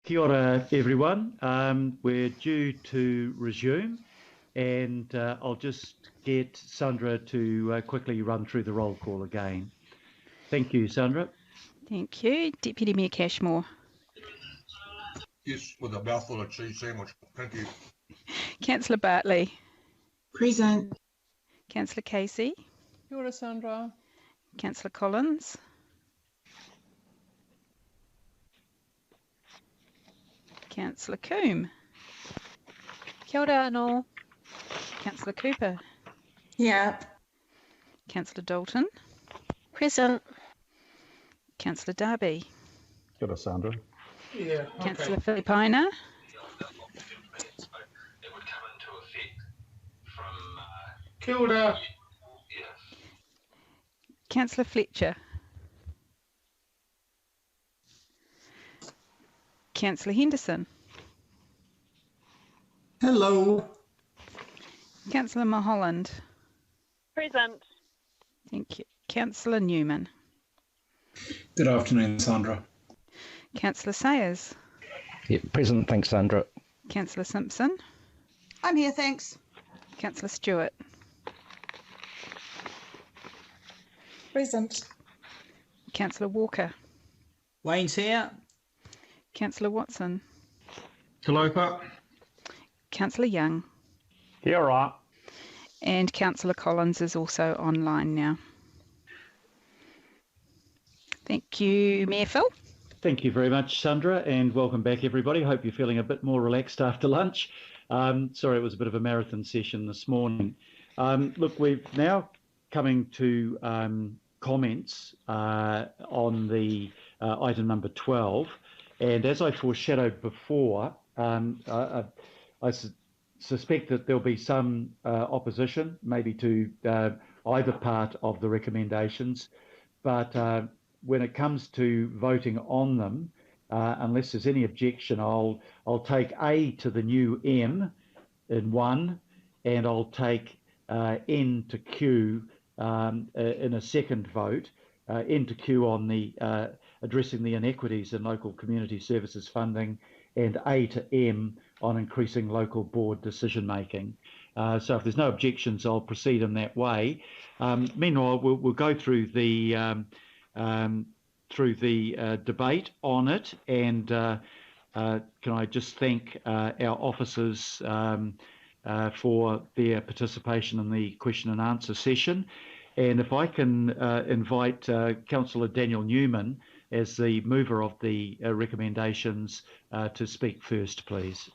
Kia ora, everyone. We're due to resume, and I'll just get Sandra to quickly run through the roll call again. Thank you, Sandra. Thank you. Deputy Mayor Cashmore. Yes, with a mouthful of cheese sandwich. Thank you. Councillor Bartley. Present. Councillor Casey. Kia ora, Sandra. Councillor Collins. Councillor Coombe. Kia ora anō. Councillor Cooper. Yeah. Councillor Dalton. Present. Councillor Darby. Kia ora, Sandra. Yeah. Councillor Filipina. Kia ora. Councillor Fletcher. Councillor Henderson. Hello. Councillor Mulholland. Present. Thank you. Councillor Newman. Good afternoon, Sandra. Councillor Sayers. Yeah, present, thanks, Sandra. Councillor Simpson. I'm here, thanks. Councillor Stewart. Present. Councillor Walker. Wayne's here. Councillor Watson. Talopa. Councillor Young. Kia ora. And Councillor Collins is also online now. Thank you, Mayor Phil. Thank you very much, Sandra, and welcome back, everybody. Hope you're feeling a bit more relaxed after lunch. Sorry, it was a bit of a marathon session this morning. Look, we're now coming to comments on the item number 12. And as I foreshadowed before, I suspect that there'll be some opposition, maybe to either part of the recommendations. But when it comes to voting on them, unless there's any objection, I'll take A to the new M in one, and I'll take N to Q in a second vote. N to Q on the addressing the inequities in local community services funding, and A to M on increasing local board decision making. So if there's no objections, I'll proceed in that way. Meanwhile, we'll go through the debate on it, and can I just thank our officers for their participation in the question and answer session. And if I can invite Councillor Daniel Newman as the mover of the recommendations to speak first, please.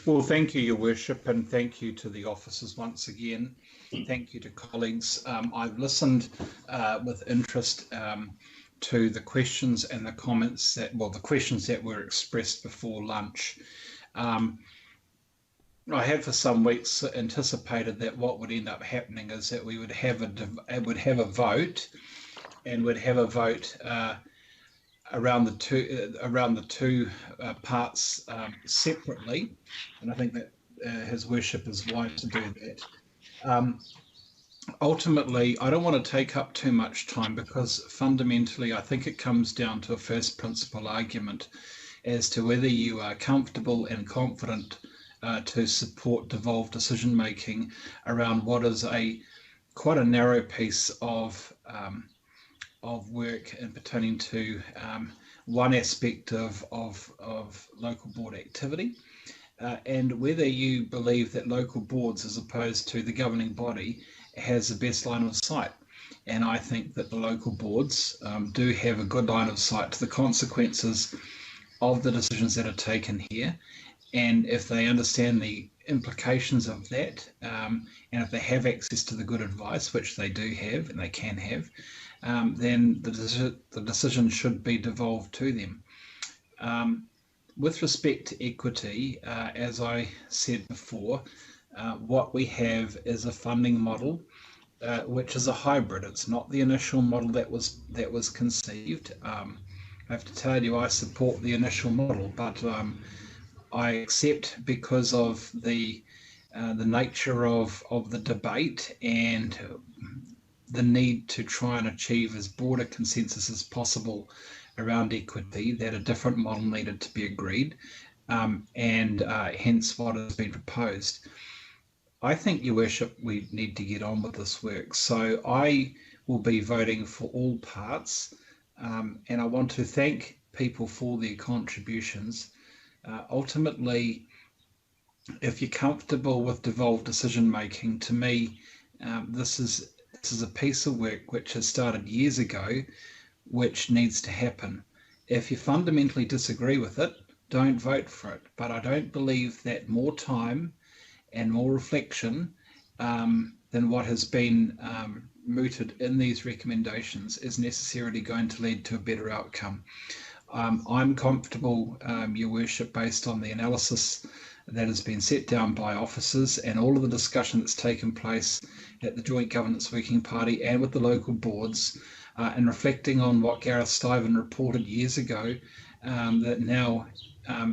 Well, thank you, Your Worship, and thank you to the officers once again. Thank you to colleagues. I've listened with interest to the questions and the comments the questions that were expressed before lunch. I had for some weeks anticipated that what would end up happening is that we would have a vote, and would have a vote around the two parts separately, and I think that His Worship is wise to do that. Ultimately, I don't want to take up too much time, because fundamentally I think it comes down to a first principle argument as to whether you are comfortable and confident to support devolved decision making around what is quite a narrow piece of work and pertaining to one aspect of local board activity, and whether you believe that local boards, as opposed to the governing body, has the best line of sight. And I think that the local boards do have a good line of sight to the consequences of the decisions that are taken here. And if they understand the implications of that, and if they have access to the good advice, which they do have and they can have, then the decision should be devolved to them. With respect to equity, as I said before, what we have is a funding model which is a hybrid. It's not the initial model that was conceived. I have to tell you, I support the initial model, but I accept, because of the nature of the debate and the need to try and achieve as broad a consensus as possible around equity that a different model needed to be agreed, and hence what has been proposed. I think, Your Worship, we need to get on with this work. So I will be voting for all parts, and I want to thank people for their contributions. Ultimately, if you're comfortable with devolved decision making, to me, this is a piece of work which has started years ago, which needs to happen. If you fundamentally disagree with it, don't vote for it. But I don't believe that more time and more reflection than what has been mooted in these recommendations is necessarily going to lead to a better outcome. I'm comfortable, Your Worship, based on the analysis that has been set down by officers and all of the discussion that's taken place at the Joint Governance Working Party and with the local boards, and reflecting on what Gareth Stiven reported years ago, that now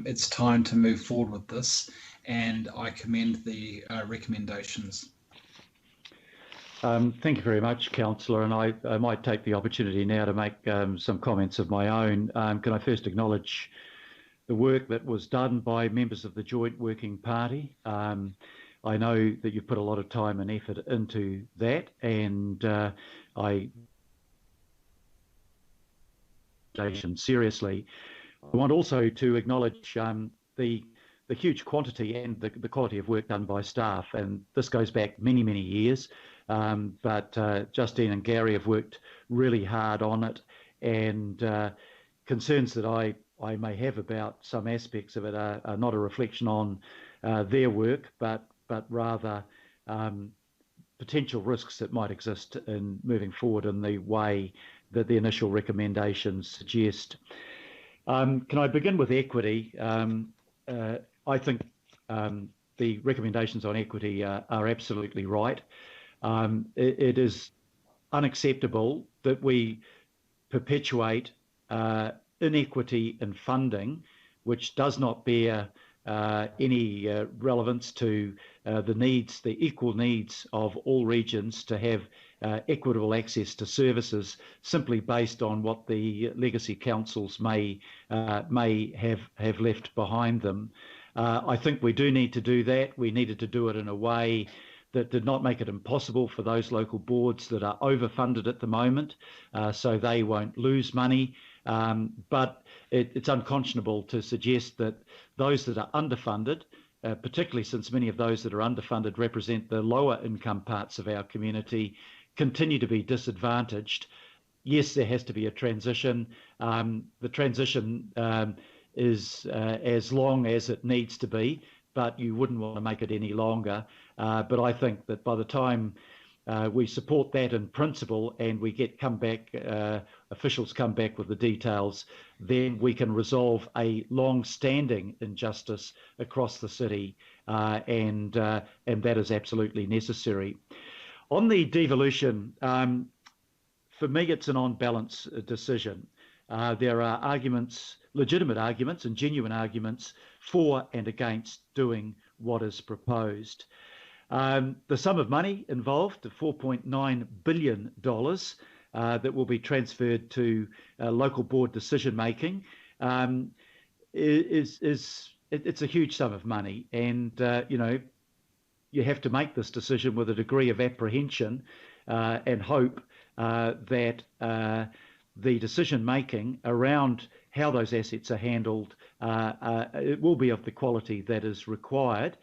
it's time to move forward with this, and I commend the recommendations. Thank you very much, Councillor, and I might take the opportunity now to make some comments of my own. Can I first acknowledge the work that was done by members of the Joint Working Party? I know that you've put a lot of time and effort into that, and I seriously. I want also to acknowledge the huge quantity and the quality of work done by staff, and this goes back many, many years. But Justine and Gary have worked really hard on it, and concerns that I may have about some aspects of it are not a reflection on their work, but rather potential risks that might exist in moving forward in the way that the initial recommendations suggest. Can I begin with equity? I think the recommendations on equity are absolutely right. It is unacceptable that we perpetuate inequity in funding, which does not bear any relevance to the equal needs of all regions to have equitable access to services, simply based on what the legacy councils may have left behind them. I think we do need to do that. We needed to do it in a way that did not make it impossible for those local boards that are overfunded at the moment, so they won't lose money. But it's unconscionable to suggest that those that are underfunded, particularly since many of those that are underfunded represent the lower income parts of our community, continue to be disadvantaged. Yes, there has to be a transition. The transition is as long as it needs to be, but you wouldn't want to make it any longer. But I think that by the time we support that in principle and we officials come back with the details, then we can resolve a long-standing injustice across the city, and that is absolutely necessary. On the devolution, for me, it's an on-balance decision. There are arguments, legitimate arguments and genuine arguments for and against doing what is proposed. The sum of money involved, $4.9 billion, that will be transferred to local board decision making, it's a huge sum of money, and you have to make this decision with a degree of apprehension and hope that the decision making around how those assets are handled it will be of the quality that is required,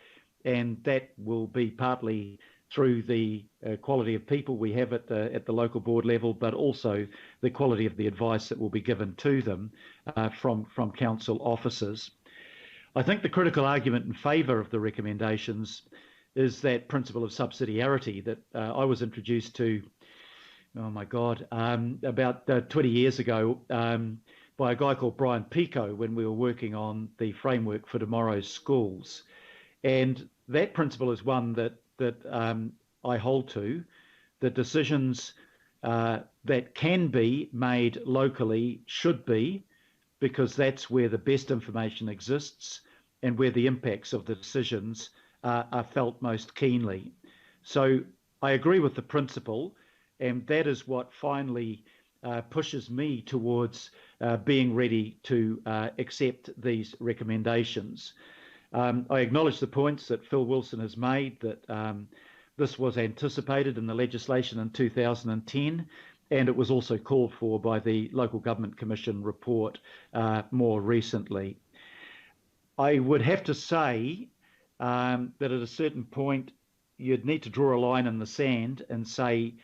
and that will be partly through the quality of people we have at the local board level, but also the quality of the advice that will be given to them from council officers. I think the critical argument in favour of the recommendations is that principle of subsidiarity that I was introduced to, oh my God, about 20 years ago by a guy called Brian Pico when we were working on the framework for tomorrow's schools. And that principle is one that I hold to, that decisions that can be made locally should be, because that's where the best information exists and where the impacts of the decisions are felt most keenly. So I agree with the principle, and that is what finally pushes me towards being ready to accept these recommendations. I acknowledge the points that Phil Wilson has made, that this was anticipated in the legislation in 2010, and it was also called for by the Local Government Commission report more recently. I would have to say that at a certain point, you'd need to draw a line in the sand and say,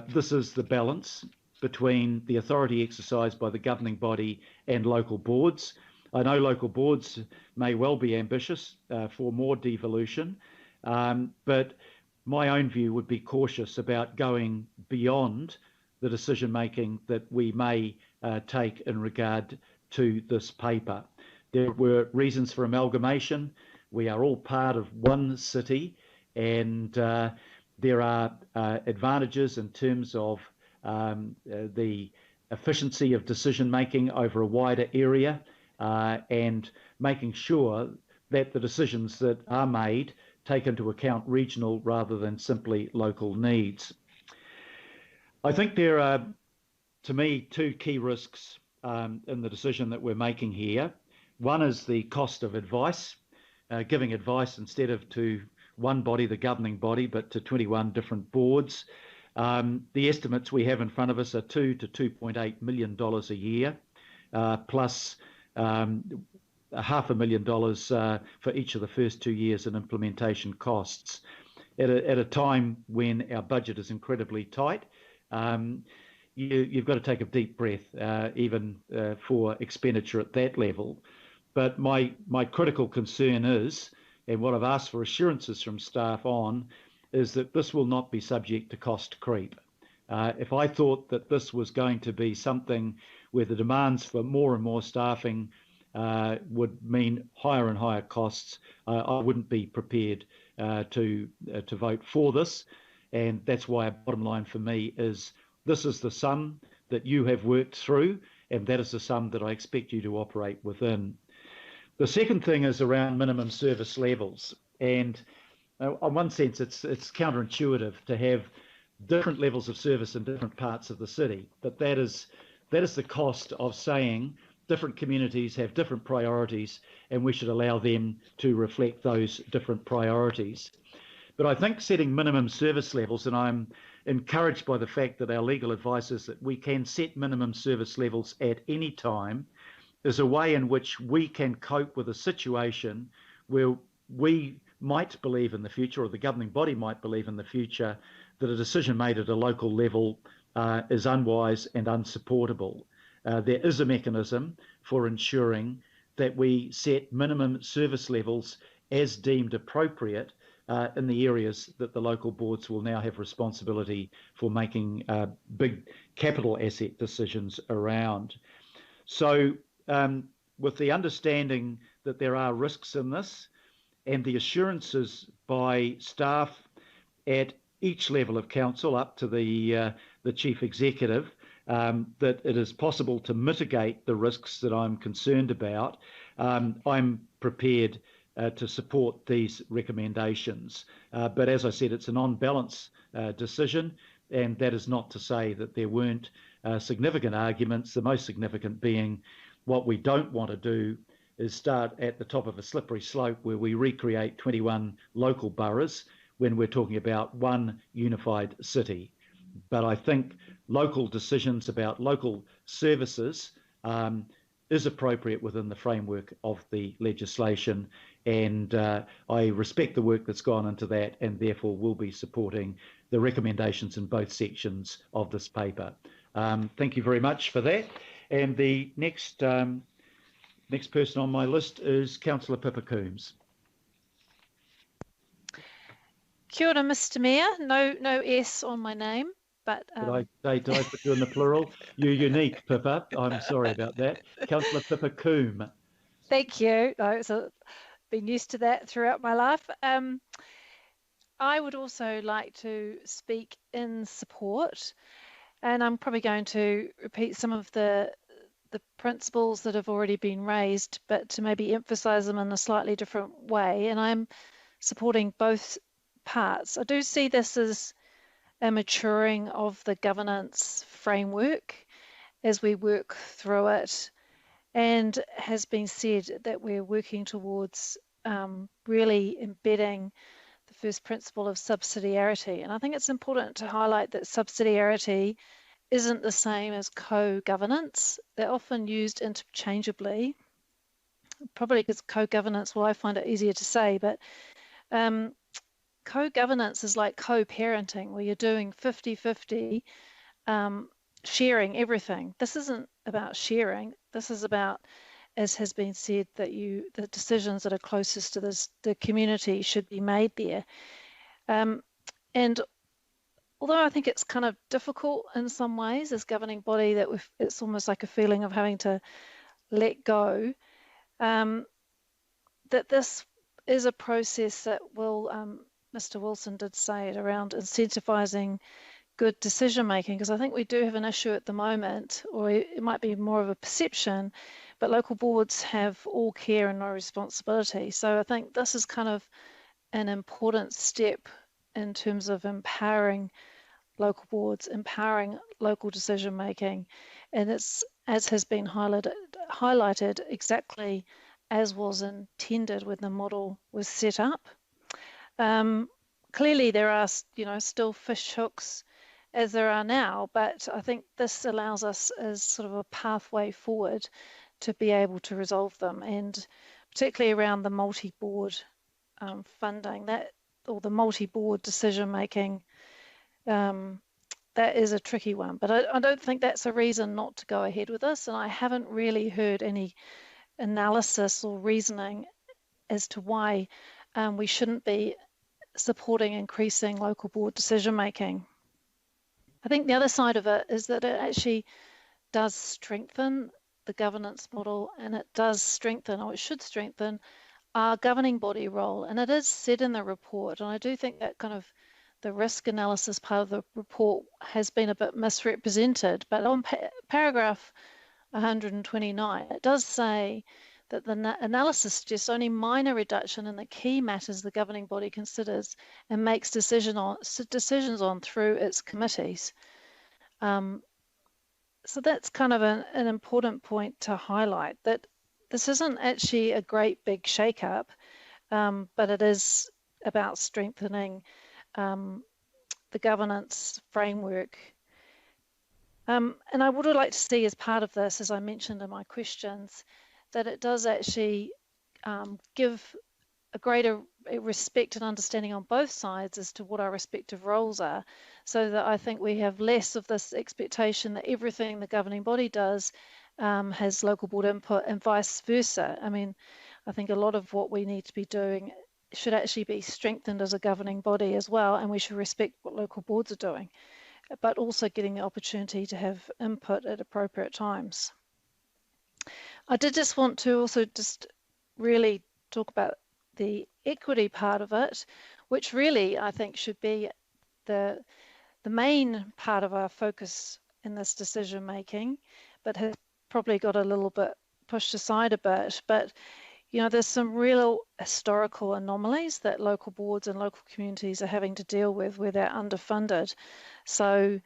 this is the balance between the authority exercised by the governing body and local boards. I know local boards may well be ambitious for more devolution, but my own view would be cautious about going beyond the decision making that we may take in regard to this paper. There were reasons for amalgamation. We are all part of one city, and there are advantages in terms of the efficiency of decision making over a wider area, and making sure that the decisions that are made take into account regional rather than simply local needs. I think there are, to me, two key risks in the decision that we're making here. One is the cost of advice, giving advice instead of to one body, the governing body, but to 21 different boards. The estimates we have in front of us are $2 to $2.8 million a year, plus $500,000 for each of the first 2 years in implementation costs. At a time when our budget is incredibly tight, you've got to take a deep breath, even for expenditure at that level. But my critical concern is, and what I've asked for assurances from staff on, is that this will not be subject to cost creep. If I thought that this was going to be something where the demands for more and more staffing would mean higher and higher costs, I wouldn't be prepared to vote for this. And that's why a bottom line for me is this is the sum that you have worked through, and that is the sum that I expect you to operate within. The second thing is around minimum service levels. And in one sense, it's counterintuitive to have different levels of service in different parts of the city. But that is the cost of saying different communities have different priorities, and we should allow them to reflect those different priorities. But I think setting minimum service levels, and I'm encouraged by the fact that our legal advice is that we can set minimum service levels at any time, is a way in which we can cope with a situation where we might believe in the future, or the governing body might believe in the future, that a decision made at a local level is unwise and unsupportable. There is a mechanism for ensuring that we set minimum service levels as deemed appropriate in the areas that the local boards will now have responsibility for making big capital asset decisions around. So with the understanding that there are risks in this, and the assurances by staff at each level of council up to the chief executive that it is possible to mitigate the risks that I'm concerned about, I'm prepared to support these recommendations. But as I said, it's an on-balance decision, and that is not to say that there weren't significant arguments, the most significant being what we don't want to do is start at the top of a slippery slope where we recreate 21 local boroughs when we're talking about one unified city. But I think local decisions about local services is appropriate within the framework of the legislation, and I respect the work that's gone into that, and therefore will be supporting the recommendations in both sections of this paper. Thank you very much for that. And the next person on my list is Councillor Pippa Coombs. Kia ora, Mr. Mayor. No S on my name, but Did I put you in the plural? You're unique, Pippa. I'm sorry about that. Councillor Pippa Coombe. Thank you. So been used to that throughout my life. I would also like to speak in support, and I'm probably going to repeat some of the principles that have already been raised, but to maybe emphasise them in a slightly different way. And I'm supporting both parts. I do see this as a maturing of the governance framework, as we work through it, and has been said that we're working towards really embedding the first principle of subsidiarity. And I think it's important to highlight that subsidiarity isn't the same as co-governance. They're often used interchangeably, probably because co-governance, well, I find it easier to say, but co-governance is like co-parenting, where you're doing 50-50, sharing everything. This isn't about sharing. This is about, as has been said, that the decisions that are closest to the community should be made there. And although I think it's kind of difficult in some ways as governing body, that it's almost like a feeling of having to let go, that this is a process that will, Mr. Wilson did say it, around incentivising good decision making, because I think we do have an issue at the moment, or it might be more of a perception, but local boards have all care and no responsibility. So I think this is kind of an important step in terms of empowering local boards, empowering local decision making, and it's, as has been highlighted exactly as was intended when the model was set up. Clearly there are, still fish hooks as there are now, but I think this allows us as sort of a pathway forward to be able to resolve them, and particularly around the multi-board funding, or the multi-board decision making, that is a tricky one. But I don't think that's a reason not to go ahead with this, and I haven't really heard any analysis or reasoning as to why we shouldn't be supporting increasing local board decision making. I think the other side of it is that it actually does strengthen the governance model, and it does strengthen, or it should strengthen, our governing body role. And it is said in the report, and I do think that kind of the risk analysis part of the report has been a bit misrepresented, but on paragraph 129, it does say that the analysis suggests only minor reduction in the key matters the governing body considers and makes decisions on through its committees. So that's kind of an important point to highlight, that this isn't actually a great big shake-up, but it is about strengthening the governance framework. And I would like to see, as part of this, as I mentioned in my questions, that it does actually give a greater respect and understanding on both sides as to what our respective roles are, so that I think we have less of this expectation that everything the governing body does has local board input, and vice versa. I mean, I think a lot of what we need to be doing should actually be strengthened as a governing body as well, and we should respect what local boards are doing, but also getting the opportunity to have input at appropriate times. I did just want to also just really talk about the equity part of it, which really I think should be the main part of our focus in this decision making, but has probably got a little bit pushed aside a bit. But there's some real historical anomalies that local boards and local communities are having to deal with where they're underfunded. So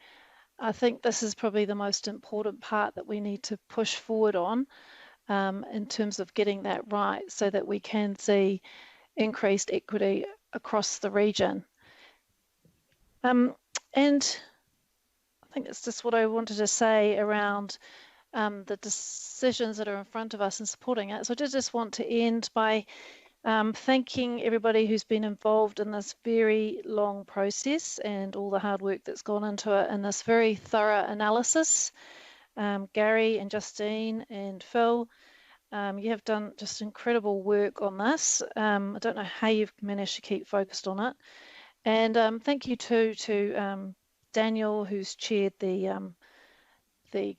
I think this is probably the most important part that we need to push forward on in terms of getting that right, so that we can see increased equity across the region. And I think that's just what I wanted to say around the decisions that are in front of us and supporting it. So I did just want to end by thanking everybody who's been involved in this very long process and all the hard work that's gone into it, and this very thorough analysis. Gary and Justine and Phil, you have done just incredible work on this. I don't know how you've managed to keep focused on it. And thank you too to Daniel, who's chaired the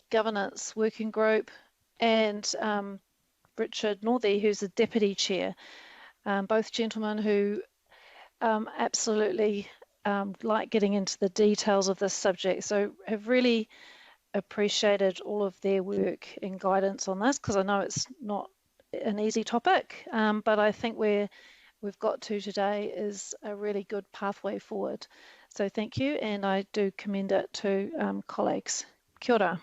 governance working group, and Richard Northey, who's the deputy chair. Both gentlemen who absolutely like getting into the details of this subject, so have really appreciated all of their work and guidance on this, because I know it's not an easy topic, but I think where we've got to today is a really good pathway forward. So thank you, and I do commend it to colleagues. Kia ora.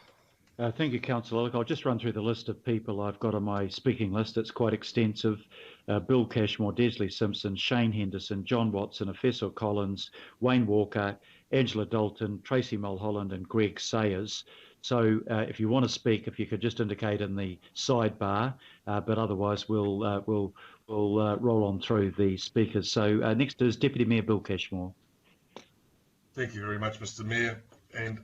Thank you, Councillor. Look, I'll just run through the list of people I've got on my speaking list. It's quite extensive. Bill Cashmore, Desley Simpson, Shane Henderson, John Watson, Professor Collins, Wayne Walker, Angela Dalton, Tracy Mulholland and Greg Sayers. So if you want to speak, if you could just indicate in the sidebar, but otherwise we'll roll on through the speakers. So next is Deputy Mayor Bill Cashmore. Thank you very much, Mr. Mayor, and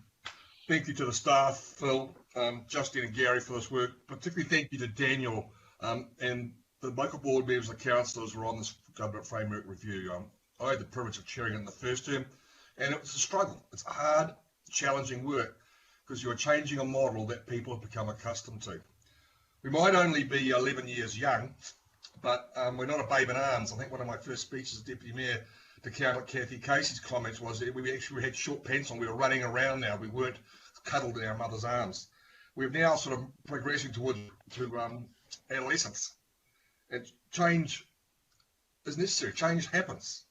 thank you to the staff, Phil, Justine and Gary for this work. Particularly thank you to Daniel and the local board members and councillors who are on this government framework review. I had the privilege of chairing it in the first term, and it was a struggle. It's hard, challenging work because you're changing a model that people have become accustomed to. We might only be 11 years young, but we're not a babe in arms. I think one of my first speeches as Deputy Mayor to counter Kathy Casey's comments was that we actually had short pants on. We were running around now. We weren't cuddled in our mother's arms. We're now sort of progressing towards adolescence. And change is necessary. Change happens.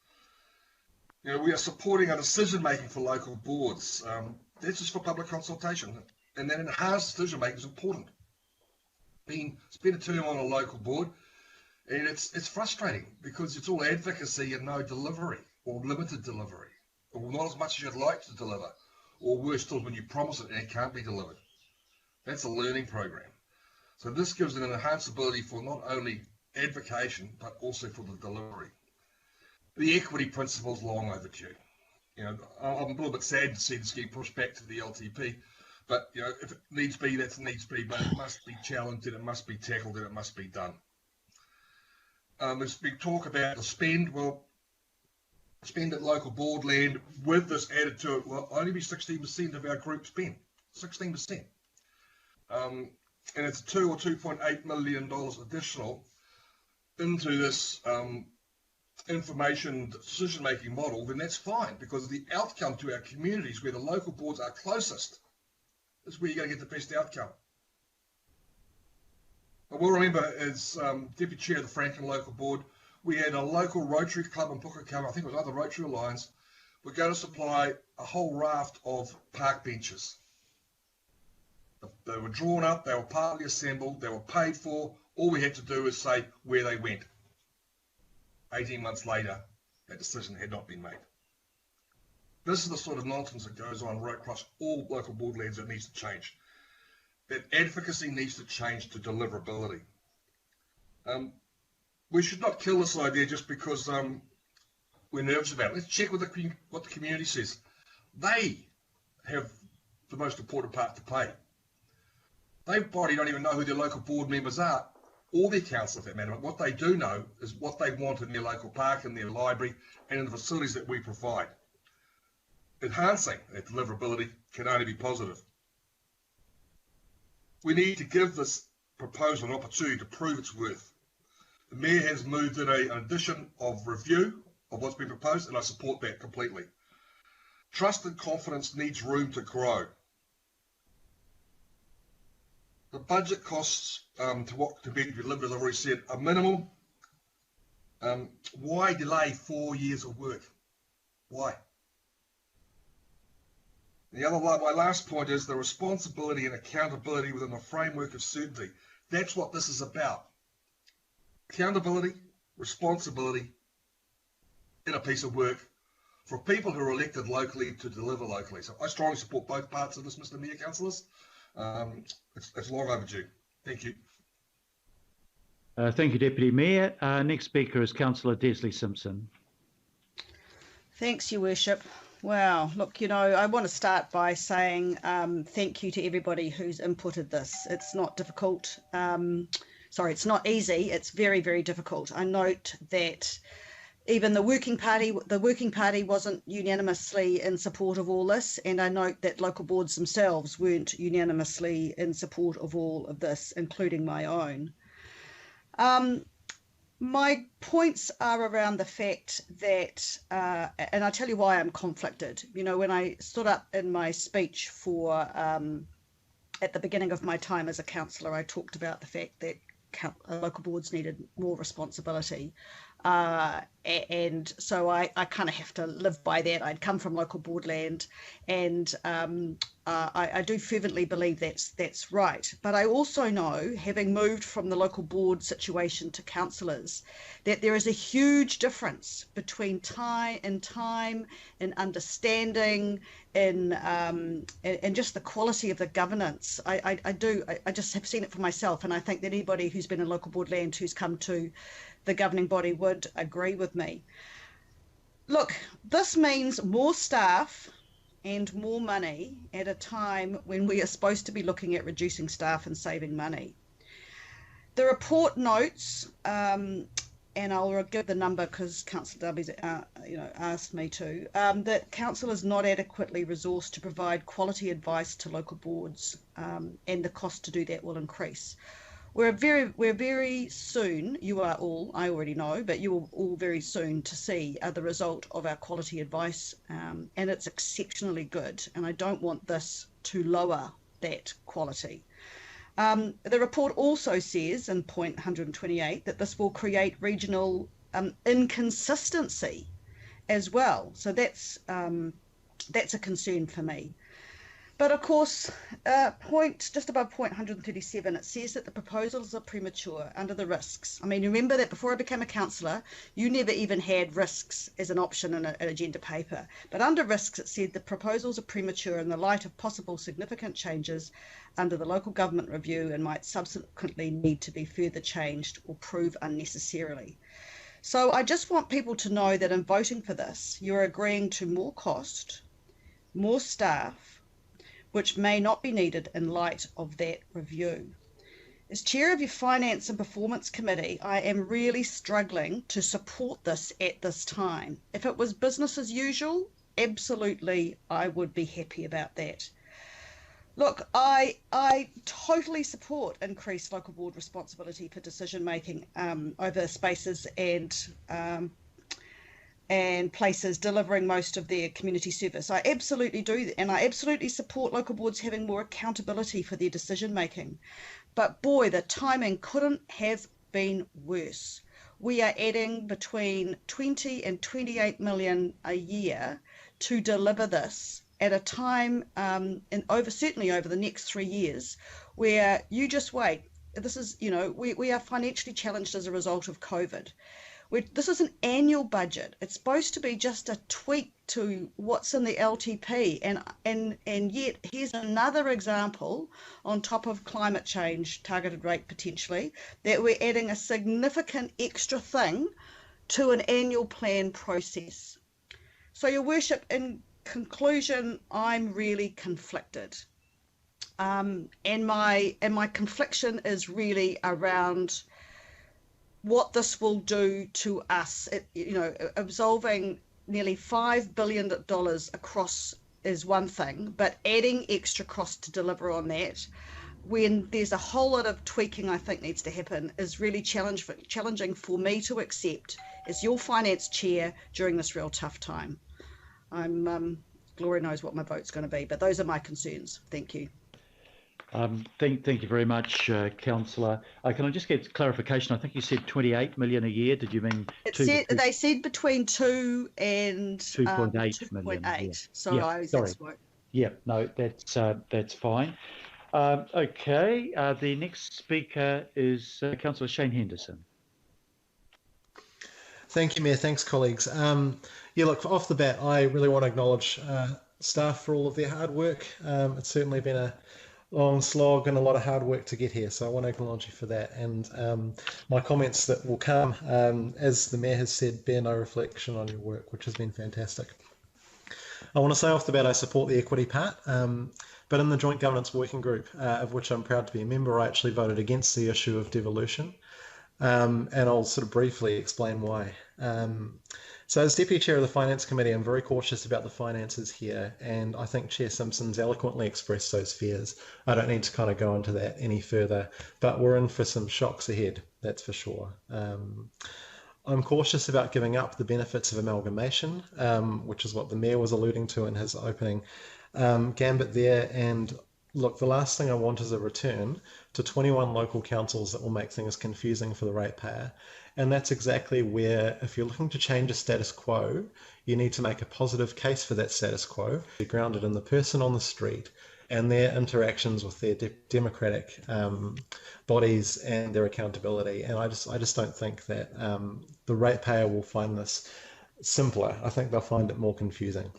You know, we are supporting a decision making for local boards. That's just for public consultation, and that enhanced decision making is important. Spend a term on a local board, and it's frustrating because it's all advocacy and no delivery, or limited delivery, or not as much as you'd like to deliver, or worse still, when you promise it and it can't be delivered. That's a learning program. So this gives an enhanced ability for not only advocation, but also for the delivery. The equity principle is long overdue. You know, I'm a little bit sad to see this getting pushed back to the LTP, but you know, if it needs be, that needs be, but it must be challenged and it must be tackled and it must be done. There's big talk about the spend. Well, spend at local board land with this added to it will only be 16% of our group spend. 16%. And it's $2 or $2.8 million additional into this information decision-making model, then that's fine, because the outcome to our communities where the local boards are closest is where you're going to get the best outcome. I will remember, as Deputy Chair of the Franklin Local Board, we had a local Rotary Club in Pukekohe, I think it was either Rotary Alliance, we're going to supply a whole raft of park benches. They were drawn up, they were partly assembled, they were paid for. All we had to do is say where they went. 18 months later, that decision had not been made. This is the sort of nonsense that goes on right across all local board lands that needs to change. That advocacy needs to change to deliverability. We should not kill this idea just because we're nervous about it. Let's check with what the community says. They have the most important part to play. They probably don't even know who their local board members are, or their council for that matter. But what they do know is what they want in their local park, in their library, and in the facilities that we provide. Enhancing that deliverability can only be positive. We need to give this proposal an opportunity to prove its worth. The Mayor has moved in an addition of review of what's been proposed, and I support that completely. Trust and confidence needs room to grow. The budget costs to what can be delivered, as I've already said, are minimal. Why delay 4 years of work? Why? My last point is the responsibility and accountability within a framework of certainty. That's what this is about. Accountability, responsibility in a piece of work for people who are elected locally to deliver locally. So I strongly support both parts of this, Mr. Mayor, councillors. It's long overdue. Thank you. Thank you, Deputy Mayor. Next speaker is Councillor Desley Simpson. Thanks, Your Worship. Wow, look, you know, I want to start by saying thank you to everybody who's inputted this. It's not difficult. It's not easy. It's very, very difficult. I note that even the working party wasn't unanimously in support of all this, and I note that local boards themselves weren't unanimously in support of all of this, including my own. My points are around the fact that, and I'll tell you why I'm conflicted. You know, when I stood up in my speech for, at the beginning of my time as a councillor, I talked about the fact that local boards needed more responsibility. And so I kind of have to live by that. I'd come from local board land, and I do fervently believe that's right. But I also know, having moved from the local board situation to councillors, that there is a huge difference between time and understanding and just the quality of the governance. I just have seen it for myself, and I think that anybody who's been in local board land who's come to the governing body would agree with me. Look, this means more staff and more money at a time when we are supposed to be looking at reducing staff and saving money. The report notes, and I'll give the number because Councillor Darby's asked me to, that council is not adequately resourced to provide quality advice to local boards, and the cost to do that will increase. We're very soon, you are all, I already know, but you will all very soon to see the result of our quality advice, and it's exceptionally good, and I don't want this to lower that quality. The report also says in point 128 that this will create regional inconsistency as well, so that's a concern for me. But of course, just above point 137, it says that the proposals are premature under the risks. I mean, remember that before I became a councillor, you never even had risks as an option in an agenda paper. But under risks, it said the proposals are premature in the light of possible significant changes under the local government review and might subsequently need to be further changed or prove unnecessarily. So I just want people to know that in voting for this, you're agreeing to more cost, more staff, which may not be needed in light of that review. As chair of your Finance and Performance Committee, I am really struggling to support this at this time. If it was business as usual, absolutely, I would be happy about that. Look, I totally support increased local board responsibility for decision making over spaces and places delivering most of their community service. I absolutely do, and I absolutely support local boards having more accountability for their decision making. But boy, the timing couldn't have been worse. We are adding between 20 and 28 million a year to deliver this at a time, certainly over the next 3 years, where you just wait. This is, we are financially challenged as a result of COVID. This is an annual budget. It's supposed to be just a tweak to what's in the LTP, and yet here's another example on top of climate change targeted rate potentially, that we're adding a significant extra thing to an annual plan process. So, Your Worship, in conclusion, I'm really conflicted, and my confliction is really around what this will do to us. Absolving nearly $5 billion across is one thing, but adding extra cost to deliver on that, when there's a whole lot of tweaking I think needs to happen, is really challenging for me to accept as your finance chair during this real tough time. Gloria knows what my vote's going to be, but those are my concerns. Thank you. Thank you very much, Councillor. Can I just get clarification? I think you said 28 million a year. Did you mean they said between 2 and 2.8 million? 2.8. Yeah. So yeah, sorry. Yeah, no, that's fine. Okay, the next speaker is Councillor Shane Henderson. Thank you, Mayor. Thanks, colleagues. Look, off the bat, I really want to acknowledge staff for all of their hard work. It's certainly been a long slog and a lot of hard work to get here, so I want to acknowledge you for that. And my comments that will come, as the Mayor has said, bear no reflection on your work, which has been fantastic. I want to say off the bat I support the equity part, but in the Joint Governance Working Group, of which I'm proud to be a member, I actually voted against the issue of devolution, and I'll sort of briefly explain why. So as Deputy Chair of the Finance Committee, I'm very cautious about the finances here, and I think Chair Simpson's eloquently expressed those fears. I don't need to kind of go into that any further, but we're in for some shocks ahead, that's for sure. I'm cautious about giving up the benefits of amalgamation, which is what the Mayor was alluding to in his opening gambit there, and look, the last thing I want is a return to 21 local councils that will make things confusing for the ratepayer. And that's exactly where, if you're looking to change a status quo, you need to make a positive case for that status quo, be grounded in the person on the street and their interactions with their democratic bodies and their accountability. And I just don't think that the ratepayer will find this simpler. I think they'll find it more confusing.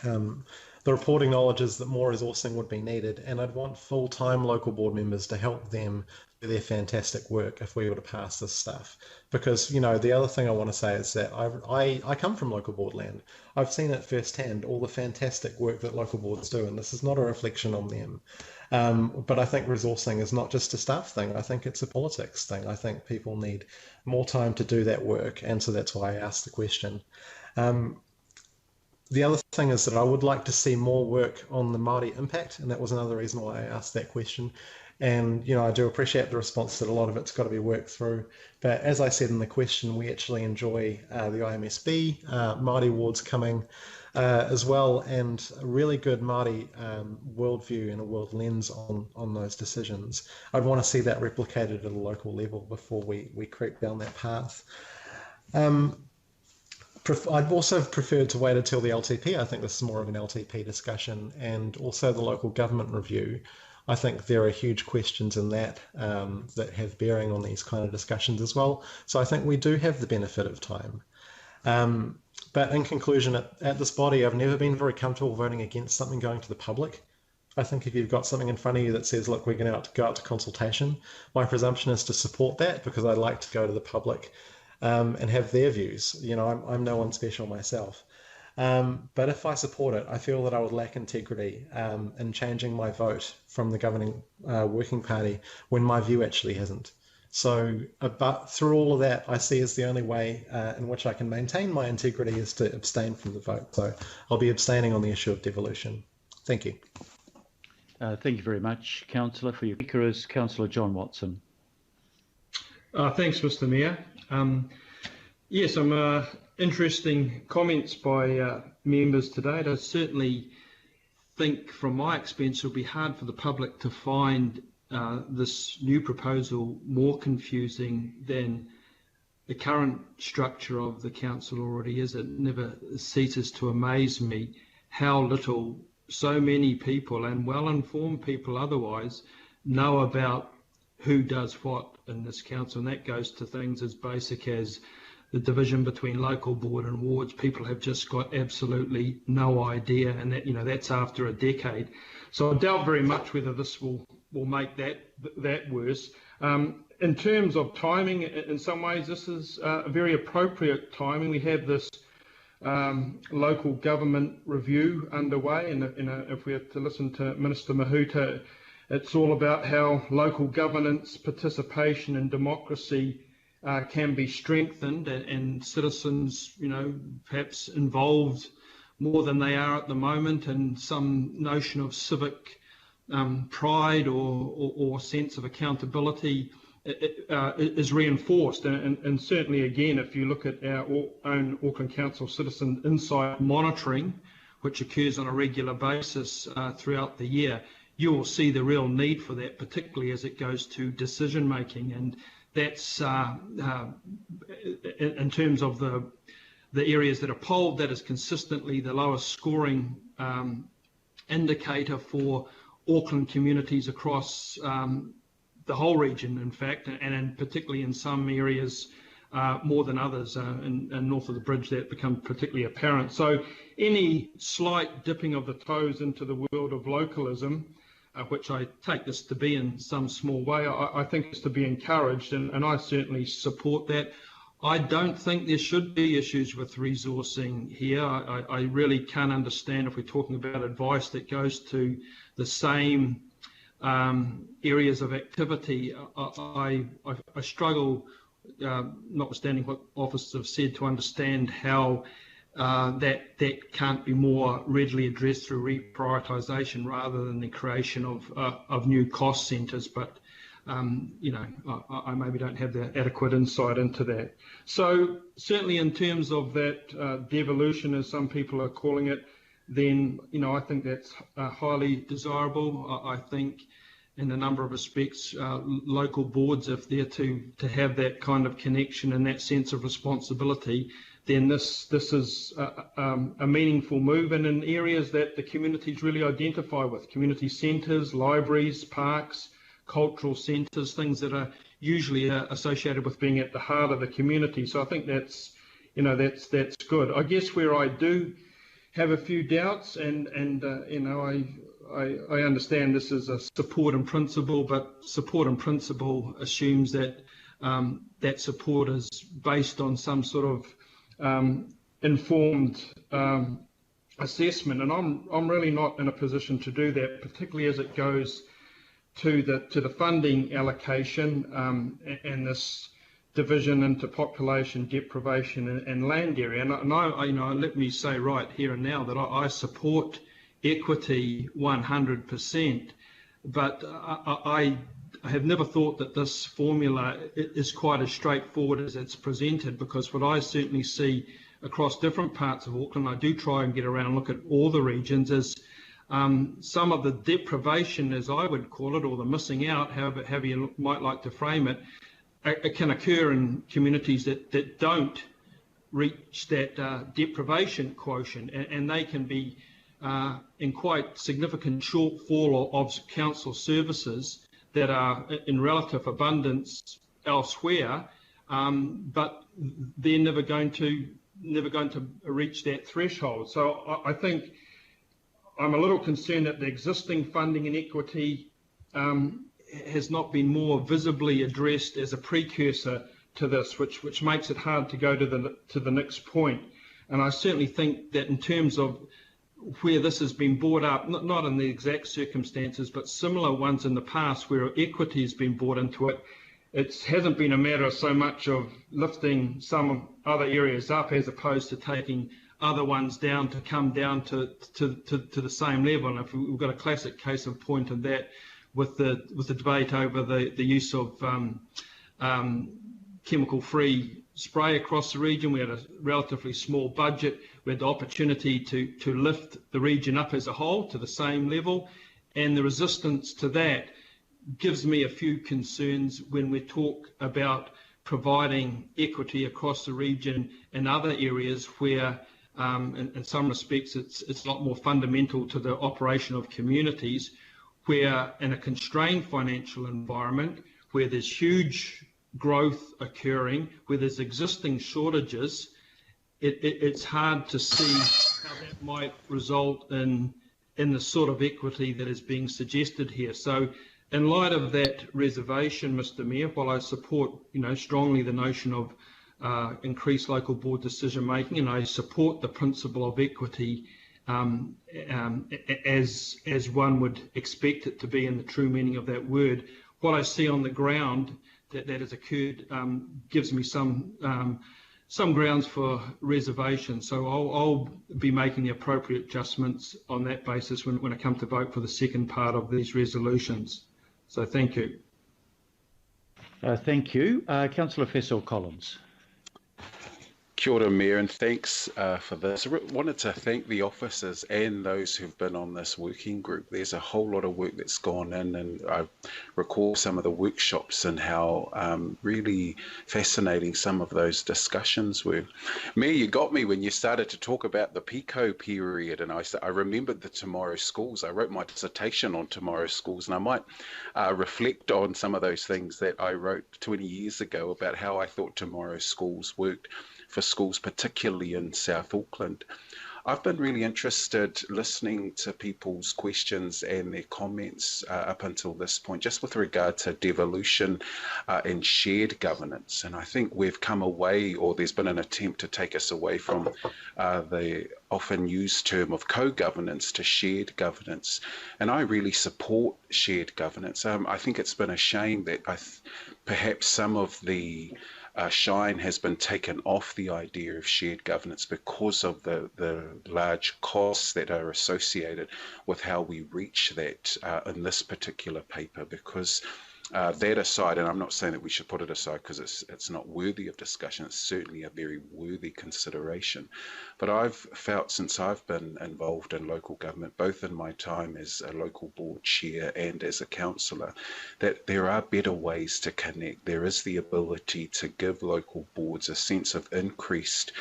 The report acknowledges that more resourcing would be needed, and I'd want full-time local board members to help them do their fantastic work if we were to pass this stuff. Because, you know, the other thing I want to say is that I come from local board land. I've seen it firsthand, all the fantastic work that local boards do, and this is not a reflection on them. But I think resourcing is not just a staff thing. I think it's a politics thing. I think people need more time to do that work, and so that's why I asked the question. The other thing is that I would like to see more work on the Māori impact, and that was another reason why I asked that question. And, you know, I do appreciate the response that a lot of it's got to be worked through. But as I said in the question, we actually enjoy the IMSB, Māori awards coming as well, and a really good Māori worldview and a world lens on those decisions. I'd want to see that replicated at a local level before we creep down that path. I'd also preferred to wait until the LTP. I think this is more of an LTP discussion, and also the local government review. I think there are huge questions in that that have bearing on these kind of discussions as well. So I think we do have the benefit of time. But in conclusion, at this body, I've never been very comfortable voting against something going to the public. I think if you've got something in front of you that says, look, we're going to go out to consultation, my presumption is to support that, because I'd like to go to the public and have their views. You know, I'm no one special myself. But if I support it, I feel that I would lack integrity in changing my vote from the governing working party when my view actually hasn't. So, but through all of that, I see as the only way in which I can maintain my integrity is to abstain from the vote. So I'll be abstaining on the issue of devolution. Thank you. Thank you very much, Councillor. For your speaker is Councillor John Watson. Thanks, Mr. Mayor. Yes, some interesting comments by members today. I certainly think, from my experience, it will be hard for the public to find this new proposal more confusing than the current structure of the council already is. It never ceases to amaze me how little so many people, and well-informed people otherwise, know about who does what in this council, and that goes to things as basic as the division between local board and wards. People have just got absolutely no idea, and that, you know, that's after a decade. So I doubt very much whether this will make that worse. In terms of timing, in some ways this is a very appropriate timing. We have this local government review underway, and if we have to listen to Minister Mahuta, it's all about how local governance, participation and democracy can be strengthened, and citizens, you know, perhaps involved more than they are at the moment, and some notion of civic pride or sense of accountability is reinforced. And certainly, again, if you look at our own Auckland Council Citizen Insight monitoring, which occurs on a regular basis throughout the year, you will see the real need for that, particularly as it goes to decision making. And that's in terms of the areas that are polled, that is consistently the lowest scoring indicator for Auckland communities across the whole region, in fact, and particularly in some areas more than others. And north of the bridge, that becomes particularly apparent. So any slight dipping of the toes into the world of localism, which I take this to be in some small way, I think is to be encouraged, and I certainly support that. I don't think there should be issues with resourcing here. I really can't understand, if we're talking about advice that goes to the same areas of activity. I struggle, notwithstanding what officers have said, to understand how that can't be more readily addressed through reprioritisation rather than the creation of new cost centres. But you know, I maybe don't have the adequate insight into that. So certainly in terms of that devolution, as some people are calling it, then I think that's highly desirable. I think in a number of respects, local boards, if they're to have that kind of connection and that sense of responsibility, then this is a meaningful move, and in areas that the communities really identify with: community centres, libraries, parks, cultural centres, things that are usually associated with being at the heart of the community. So I think that's good. I guess where I do have a few doubts, and I understand this is a support in principle, but support in principle assumes that that support is based on some sort of informed assessment, and I'm really not in a position to do that, particularly as it goes to the funding allocation and this division into population, deprivation, and land area. And I let me say right here and now that I support equity 100%, but I have never thought that this formula is quite as straightforward as it's presented, because what I certainly see across different parts of Auckland, I do try and get around and look at all the regions, is some of the deprivation, as I would call it, or the missing out, however you might like to frame it, it can occur in communities that don't reach that deprivation quotient, and they can be in quite significant shortfall of council services that are in relative abundance elsewhere, but they're never going to reach that threshold. So I think I'm a little concerned that the existing funding inequity has not been more visibly addressed as a precursor to this, which makes it hard to go to the next point. And I certainly think that in terms of where this has been brought up, not in the exact circumstances, but similar ones in the past where equity has been brought into it, it hasn't been a matter so much of lifting some other areas up as opposed to taking other ones down to come down to the same level. And if we've got a classic case in point of that with the debate over the use of chemical-free spray across the region. We had a relatively small budget. We had the opportunity to lift the region up as a whole to the same level, and the resistance to that gives me a few concerns when we talk about providing equity across the region in other areas where in some respects it's a lot more fundamental to the operation of communities, where in a constrained financial environment where there's huge growth occurring, where there's existing shortages, it's hard to see how that might result in the sort of equity that is being suggested here. So in light of that reservation, Mr. Mayor, while I support strongly the notion of increased local board decision making, and I support the principle of equity as one would expect it to be in the true meaning of that word, what I see on the ground that has occurred gives me some grounds for reservation. So I'll be making the appropriate adjustments on that basis when I come to vote for the second part of these resolutions. So thank you. Thank you. Councillor Fessel-Collins. Kia ora, Mayor, and thanks for this. I wanted to thank the officers and those who've been on this working group. There's a whole lot of work that's gone in, and I recall some of the workshops and how really fascinating some of those discussions were. Mayor, you got me when you started to talk about the PICO period, and I remembered the Tomorrow Schools. I wrote my dissertation on Tomorrow Schools, and I might reflect on some of those things that I wrote 20 years ago about how I thought Tomorrow Schools worked for schools, particularly in South Auckland. I've been really interested listening to people's questions and their comments up until this point, just with regard to devolution and shared governance. And I think we've come away, or there's been an attempt to take us away from the often used term of co-governance to shared governance. And I really support shared governance. I think it's been a shame that perhaps some of the shine has been taken off the idea of shared governance because of the large costs that are associated with how we reach that in this particular paper, because that aside, and I'm not saying that we should put it aside because it's not worthy of discussion, it's certainly a very worthy consideration. But I've felt since I've been involved in local government, both in my time as a local board chair and as a councillor, that there are better ways to connect. There is the ability to give local boards a sense of increased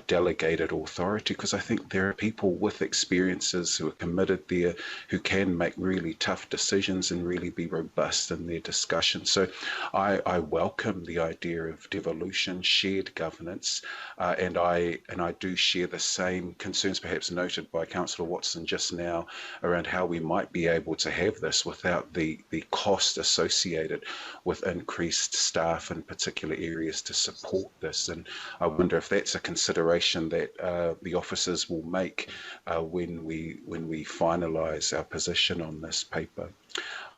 delegated authority, because I think there are people with experiences who are committed there, who can make really tough decisions and really be robust in their discussion. So I welcome the idea of devolution, shared governance, and I do share the same concerns perhaps noted by Councillor Watson just now around how we might be able to have this without the cost associated with increased staff in particular areas to support this. And I wonder if that's a consideration that the officers will make when we finalise our position on this paper.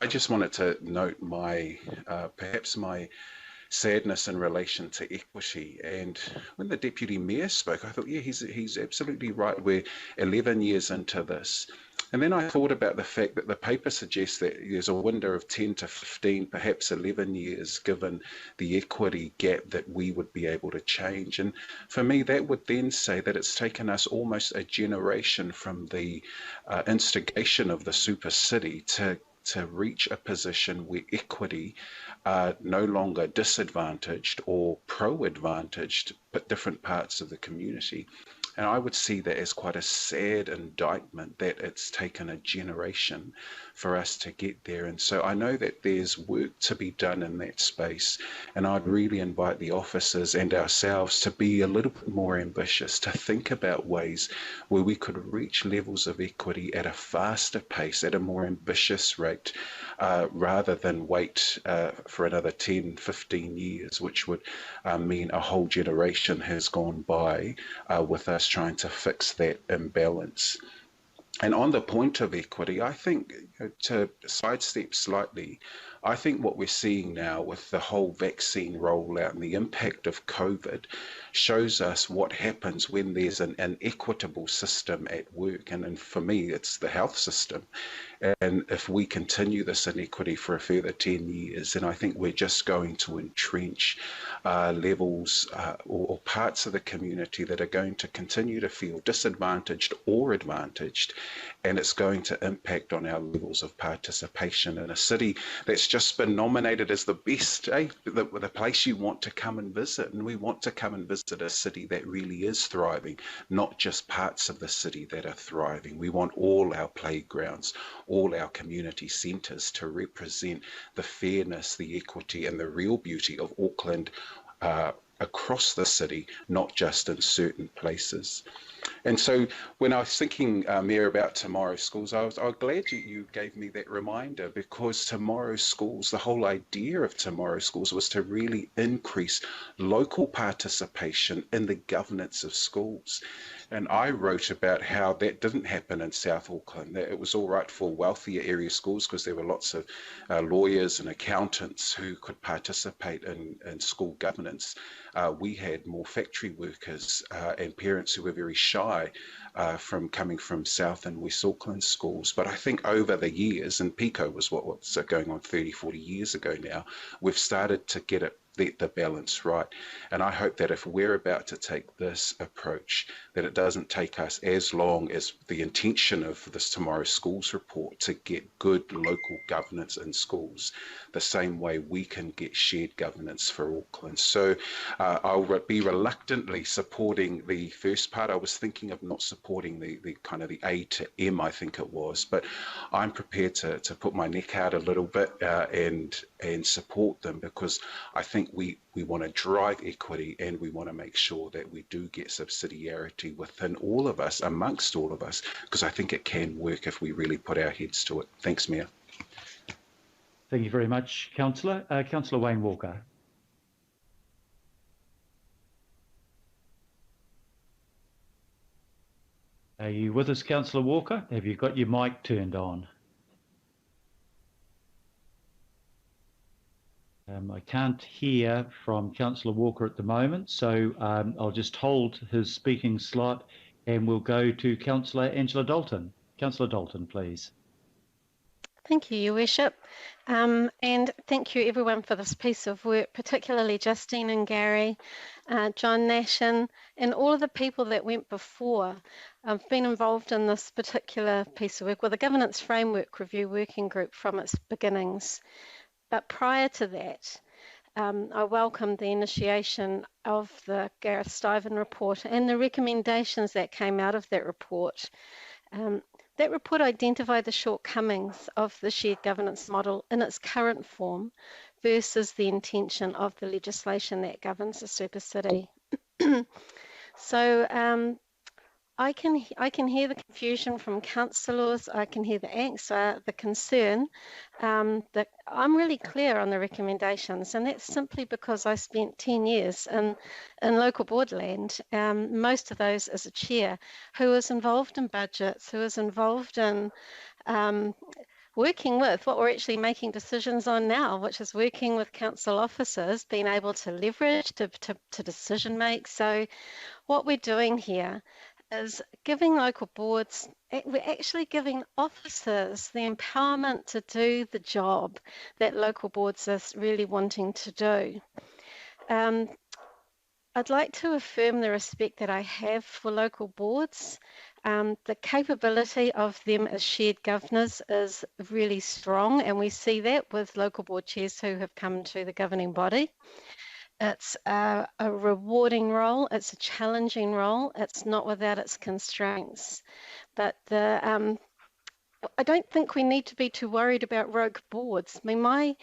I just wanted to note perhaps my sadness in relation to equity. And when the Deputy Mayor spoke, I thought, yeah, he's absolutely right. We're 11 years into this. And then I thought about the fact that the paper suggests that there's a window of 10 to 15, perhaps 11 years, given the equity gap that we would be able to change. And for me, that would then say that it's taken us almost a generation from the instigation of the super city to reach a position where equity are no longer disadvantaged or pro-advantaged, but different parts of the community. And I would see that as quite a sad indictment that it's taken a generation for us to get there. And so I know that there's work to be done in that space. And I'd really invite the officers and ourselves to be a little bit more ambitious, to think about ways where we could reach levels of equity at a faster pace, at a more ambitious rate, rather than wait for another 10, 15 years, which would mean a whole generation has gone by with us trying to fix that imbalance. And on the point of equity, I think, to sidestep slightly, I think what we're seeing now with the whole vaccine rollout and the impact of COVID shows us what happens when there's an equitable system at work. And for me, it's the health system. And if we continue this inequity for a further 10 years, then I think we're just going to entrench levels or parts of the community that are going to continue to feel disadvantaged or advantaged. And it's going to impact on our levels of participation in a city that's just been nominated as the best, the place you want to come and visit. And we want to come and visit a city that really is thriving, not just parts of the city that are thriving. We want all our playgrounds, all our community centres to represent the fairness, the equity and the real beauty of Auckland across the city, not just in certain places. And so when I was thinking, Mayor, about tomorrow's schools, I was glad you gave me that reminder, because tomorrow's schools, the whole idea of tomorrow's schools was to really increase local participation in the governance of schools. And I wrote about how that didn't happen in South Auckland, that it was all right for wealthier area schools because there were lots of lawyers and accountants who could participate in school governance. We had more factory workers and parents who were very shy from coming from South and West Auckland schools. But I think over the years, and PICO was what's going on 30, 40 years ago now, we've started to get the balance right. And I hope that if we're about to take this approach, that it doesn't take us as long as the intention of this Tomorrow's Schools report to get good local governance in schools, the same way we can get shared governance for Auckland. So I'll be reluctantly supporting the first part. I was thinking of not supporting the kind of the A to M, I think it was, but I'm prepared to put my neck out a little bit and support them, because I think we want to drive equity and we want to make sure that we do get subsidiarity within all of us, amongst all of us, because I think it can work if we really put our heads to it. Thanks, Mayor. Thank you very much, Councillor. Councillor Wayne Walker. Are you with us, Councillor Walker? Have you got your mic turned on? I can't hear from Councillor Walker at the moment, so I'll just hold his speaking slot and we'll go to Councillor Angela Dalton. Councillor Dalton, please. Thank you, Your Worship. And thank you everyone for this piece of work, particularly Justine and Gary, John Nashin, and all of the people that went before. I've been involved in this particular piece of work with the Governance Framework Review Working Group from its beginnings. But prior to that, I welcomed the initiation of the Gareth Stuyven report and the recommendations that came out of that report. That report identified the shortcomings of the shared governance model in its current form versus the intention of the legislation that governs the super city. So I can hear the confusion from councillors, I can hear the angst, the concern. That I'm really clear on the recommendations, and that's simply because I spent 10 years in local board land, most of those as a chair, who was involved in budgets, who was involved in working with what we're actually making decisions on now, which is working with council officers, being able to leverage, to decision make. So what we're doing here is giving local boards, we're actually giving officers the empowerment to do the job that local boards are really wanting to do. I'd like to affirm the respect that I have for local boards. The capability of them as shared governors is really strong, and we see that with local board chairs who have come to the governing body. It's a rewarding role, it's a challenging role, it's not without its constraints. But I don't think we need to be too worried about rogue boards. I mean, my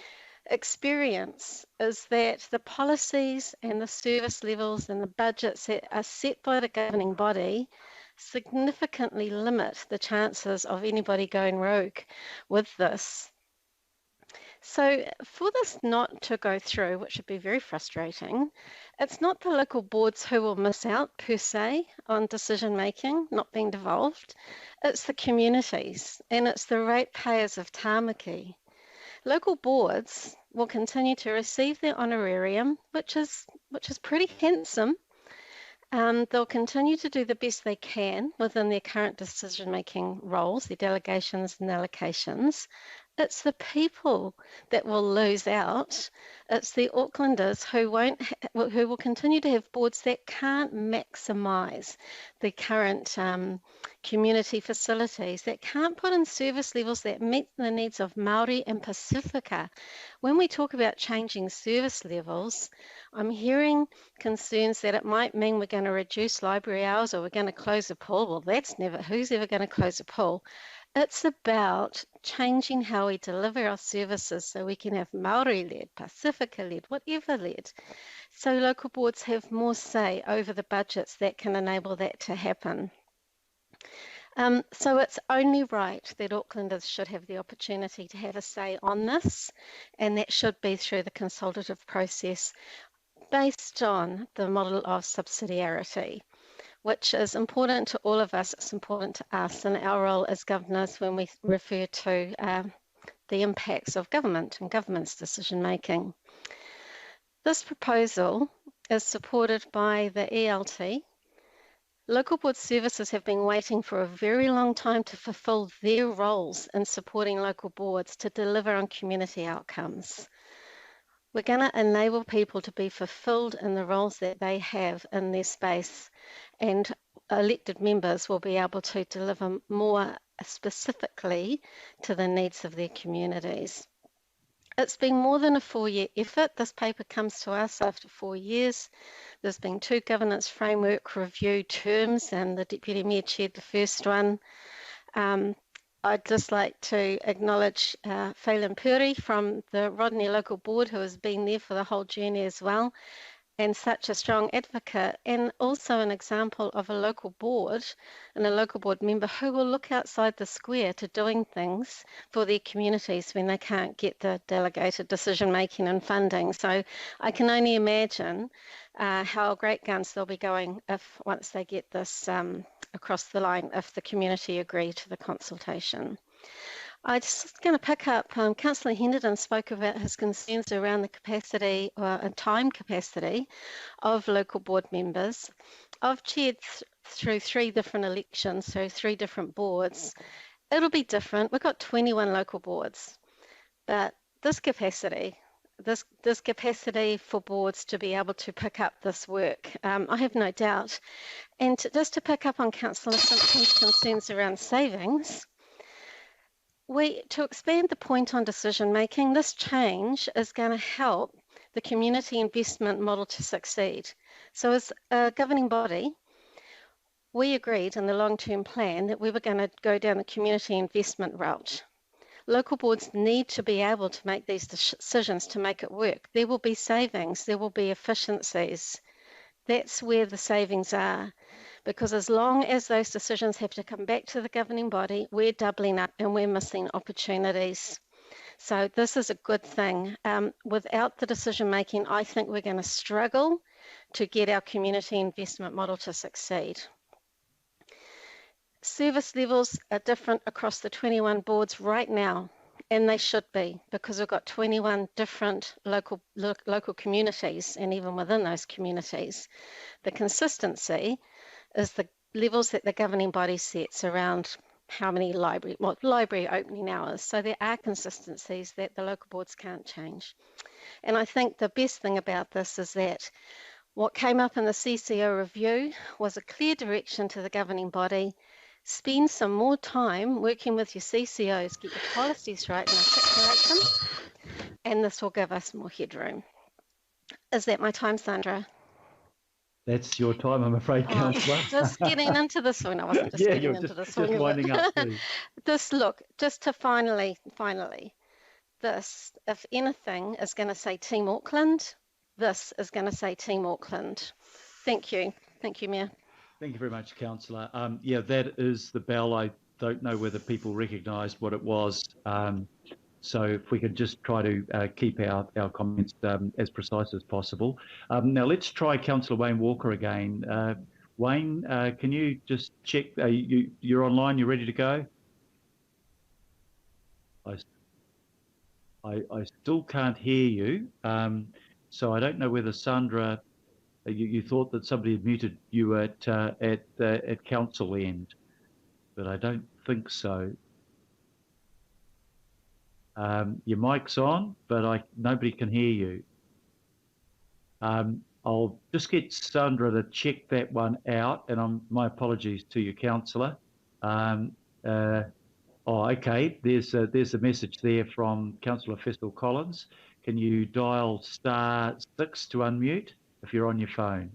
experience is that the policies and the service levels and the budgets that are set by the governing body significantly limit the chances of anybody going rogue with this. So for this not to go through, which would be very frustrating, it's not the local boards who will miss out per se on decision making not being devolved. It's the communities and it's the ratepayers of Tāmaki. Local boards will continue to receive their honorarium, which is pretty handsome. They'll continue to do the best they can within their current decision making roles, their delegations and allocations. It's the people that will lose out. It's the Aucklanders who will continue to have boards that can't maximise the current community facilities, that can't put in service levels that meet the needs of Māori and Pacifica. When we talk about changing service levels, I'm hearing concerns that it might mean we're going to reduce library hours or we're going to close a pool. Well, who's ever going to close a pool? It's about changing how we deliver our services so we can have Māori-led, Pacifica-led, whatever-led. So local boards have more say over the budgets that can enable that to happen. So it's only right that Aucklanders should have the opportunity to have a say on this, and that should be through the consultative process based on the model of subsidiarity, which is important to all of us. It's important to us and our role as governors when we refer to the impacts of government and government's decision making. This proposal is supported by the ELT. Local board services have been waiting for a very long time to fulfil their roles in supporting local boards to deliver on community outcomes. We're going to enable people to be fulfilled in the roles that they have in their space, and elected members will be able to deliver more specifically to the needs of their communities. It's been more than a 4-year effort. This paper comes to us after 4 years. There's been 2 governance framework review terms, and the Deputy Mayor chaired the first one. I'd just like to acknowledge Phelan Puri from the Rodney Local Board, who has been there for the whole journey as well, and such a strong advocate, and also an example of a local board and a local board member who will look outside the square to doing things for their communities when they can't get the delegated decision making and funding. So I can only imagine how great guns they'll be going if once they get this across the line, if the community agree to the consultation. I'm just going to pick up, Councillor Henderson spoke about his concerns around the capacity and time capacity of local board members. I've chaired through 3 different elections, so 3 different boards. it'll be different. We've got 21 local boards, but this capacity for boards to be able to pick up this work, I have no doubt. And just to pick up on Councillor Simpson's concerns around savings, to expand the point on decision making, this change is going to help the community investment model to succeed. So as a governing body, we agreed in the long-term plan that we were going to go down the community investment route. Local boards need to be able to make these decisions to make it work. There will be savings, there will be efficiencies. That's where the savings are. Because as long as those decisions have to come back to the governing body, we're doubling up and we're missing opportunities. So this is a good thing. Without the decision making, I think we're going to struggle to get our community investment model to succeed. Service levels are different across the 21 boards right now, and they should be, because we've got 21 different local communities, and even within those communities, the consistency is the levels that the governing body sets around how many library opening hours. So there are consistencies that the local boards can't change. And I think the best thing about this is that what came up in the CCO review was a clear direction to the governing body. Spend some more time working with your CCOs, get your policies right and articulate them, and this will give us more headroom. Is that my time, Sandra? That's your time, I'm afraid, Councillor. Just getting into this one. I wasn't just getting into this one. Just winding up. Just to finally, this, if anything, is going to say Team Auckland, this is going to say Team Auckland. Thank you. Thank you, Mayor. Thank you very much, Councillor. Yeah, that is the bell. I don't know whether people recognised what it was. So if we could just try to keep our comments as precise as possible. Now let's try Councillor Wayne Walker again. Wayne, can you just check, you're online, you're ready to go? I still can't hear you. So I don't know whether Sandra, you thought that somebody had muted you at council end, but I don't think so. Your mic's on, but nobody can hear you. I'll just get Sandra to check that one out, and my apologies to you, Councillor. Okay. There's a message there from Councillor Festival Collins. Can you dial *6 to unmute if you're on your phone?